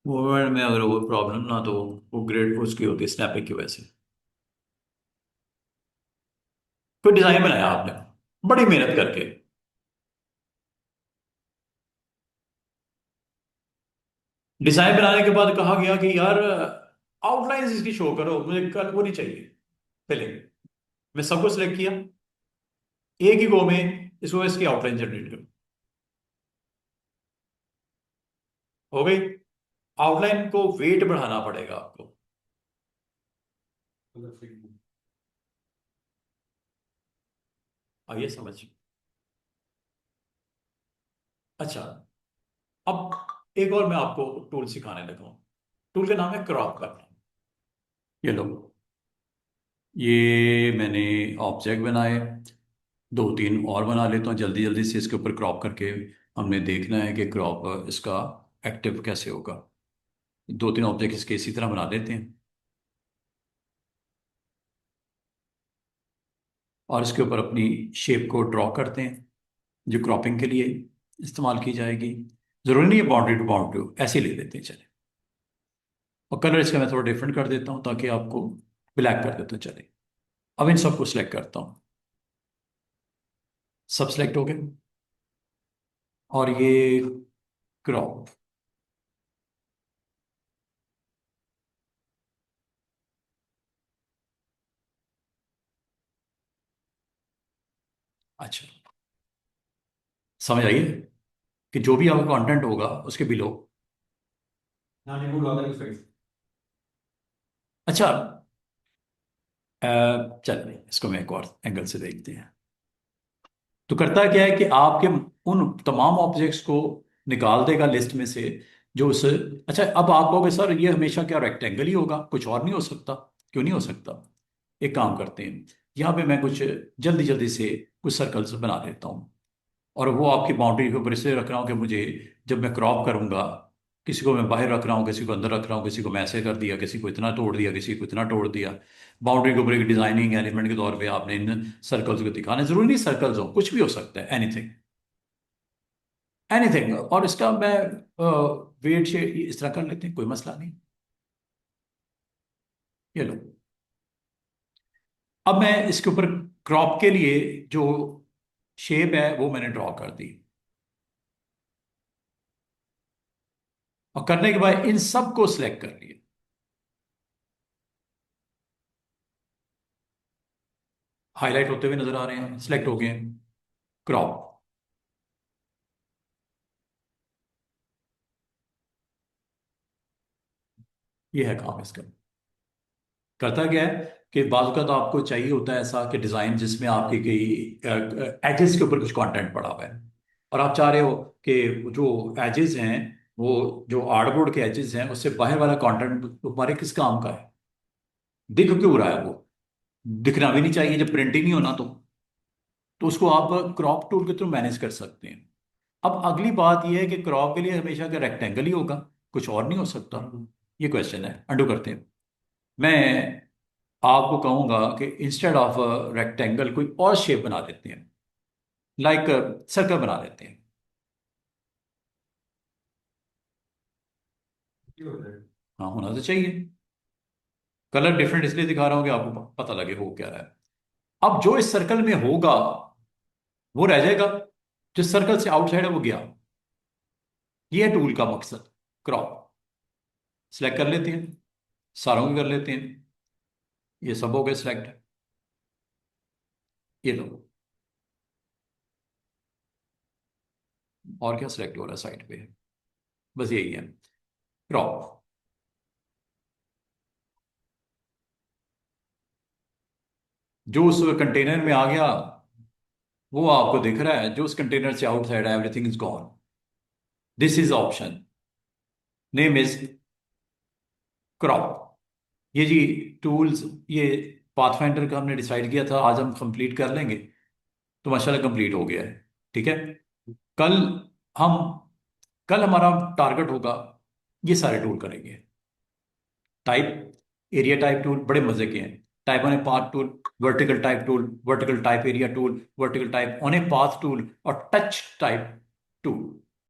वर्ड में अगर वो प्रॉब्लम ना, तो वो ग्रेड उसकी होती है स्नैपिंग की वजह से। कोई डिजाइन बनाया आपने बड़ी मेहनत करके, डिजाइन बनाने के बाद कहा गया कि यार आउटलाइन इसकी शो करो, मुझे कल वो नहीं चाहिए पहले। मैं सबको सिलेक्ट किया, एक ही गो में इसको इसकी आउटलाइन जनरेट करो, हो गई। आउटलाइन को वेट बढ़ाना पड़ेगा आपको। आइए समझ। अच्छा, अब एक और मैं आपको टूल सिखाने लगा हूं। टूल का नाम है क्रॉप करना। ये लो, ये मैंने ऑब्जेक्ट बनाए, दो तीन और बना लेता हूँ जल्दी जल्दी से इसके ऊपर क्रॉप करके। हमने देखना है कि क्रॉप इसका एक्टिव कैसे होगा। दो तीन ऑब्जेक्ट इसके इसी तरह बना लेते हैं और इसके ऊपर अपनी शेप को ड्रॉ करते हैं जो क्रॉपिंग के लिए इस्तेमाल की जाएगी। जरूरी नहीं है बाउंड्री टू बाउंड्री, ऐसे ही ले लेते हैं चले। और कलर इसका मैं थोड़ा डिफरेंट कर देता हूँ ताकि आपको, ब्लैक कर देता हूँ चले। अब इन सबको सिलेक्ट करता हूँ, सब सिलेक्ट हो गए। और ये क्रॉप, अच्छा समझ आइए कि जो भी आपका कंटेंट होगा उसके बिलो। हाँ रिमूव लगा देंगे फिर। अच्छा, चलिए इसको मैं एक और एंगल से देखते हैं। तो करता क्या है कि आपके उन तमाम ऑब्जेक्ट्स को निकाल देगा लिस्ट में से, जो उस, अच्छा अब आप कहोगे सर ये हमेशा क्या रेक्टेंगल ही होगा, कुछ और नहीं हो सकता? क्यों नहीं हो सकता? एक काम करते हैं, यहाँ पे मैं कुछ जल्दी जल्दी से कुछ सर्कल्स बना देता हूँ, और वो आपकी बाउंड्री के ऊपर इसलिए रख रहा हूँ कि मुझे जब मैं क्रॉप करूँगा, किसी को मैं बाहर रख रहा हूँ, किसी को अंदर रख रहा हूँ, किसी को मैं ऐसे कर दिया, किसी को इतना तोड़ दिया, किसी को इतना तोड़ दिया, बाउंड्री के ऊपर एक डिजाइनिंग एलिमेंट के तौर पे आपने इन सर्कल्स को दिखाना, जरूरी नहीं सर्कल्स हो, कुछ भी हो सकता है, एनीथिंग, एनीथिंग। और इसका मैं वेट से इस तरह कर लेते हैं, कोई मसला नहीं। ये लो, अब मैं इसके ऊपर क्रॉप के लिए जो शेप है वो मैंने ड्रॉ कर दी, और करने के बाद इन सब को सिलेक्ट कर लिया, हाईलाइट होते हुए नजर आ रहे हैं, सिलेक्ट हो गए हैं, क्रॉप। ये है काम इसका। करता क्या है कि बाजू का तो आपको चाहिए होता है ऐसा कि डिजाइन जिसमें आपके कई एजेस के ऊपर कुछ कंटेंट पड़ा हुआ है, और आप चाह रहे हो कि जो एजेस हैं, वो जो आर्टबोर्ड के एजेस हैं, उससे बाहर वाला कंटेंट तुम्हारे किस काम का है, दिख क्यों रहा है वो? दिखना भी नहीं चाहिए जब प्रिंट ही नहीं होना तो उसको आप क्रॉप टूल के थ्रू मैनेज कर सकते हैं। अब अगली बात यह है कि क्रॉप के लिए हमेशा का रेक्टेंगल ही होगा, कुछ और नहीं हो सकता? ये क्वेश्चन है, अंडू करते हैं। मैं आपको कहूंगा कि इंस्टेड ऑफ रेक्टेंगल कोई और शेप बना देते हैं, लाइक सर्कल बना देते हैं। क्यों होता है? हाँ, होना तो चाहिए। कलर डिफरेंट इसलिए दिखा रहा हूँ कि आपको पता लगे हो क्या रहा है। अब जो इस सर्कल में होगा वो रह जाएगा, जो सर्कल से आउटसाइड है वो गया। ये है टूल का मकसद। क्रॉप सिलेक्ट कर लेते हैं, सारों की कर लेते हैं, ये सब हो गए सिलेक्ट। ये लो, और क्या सिलेक्ट हो रहा है साइड पे? बस यही है, क्रॉप। जो उस कंटेनर में आ गया वो आपको दिख रहा है, जो उस कंटेनर से आउटसाइड है everything is gone. This is option, name is crop. ये जी टूल्स, ये पाथफाइंडर का हमने डिसाइड किया था आज हम कंप्लीट कर लेंगे, तो माशाल्लाह कंप्लीट हो गया है। ठीक है, कल हम कल हमारा टारगेट होगा ये सारे टूल करेंगे। टाइप, एरिया टाइप टूल बड़े मजे के हैं। Type on a path tool, vertical type tool, vertical type area tool, vertical type on a path tool, और टच टाइप टूल।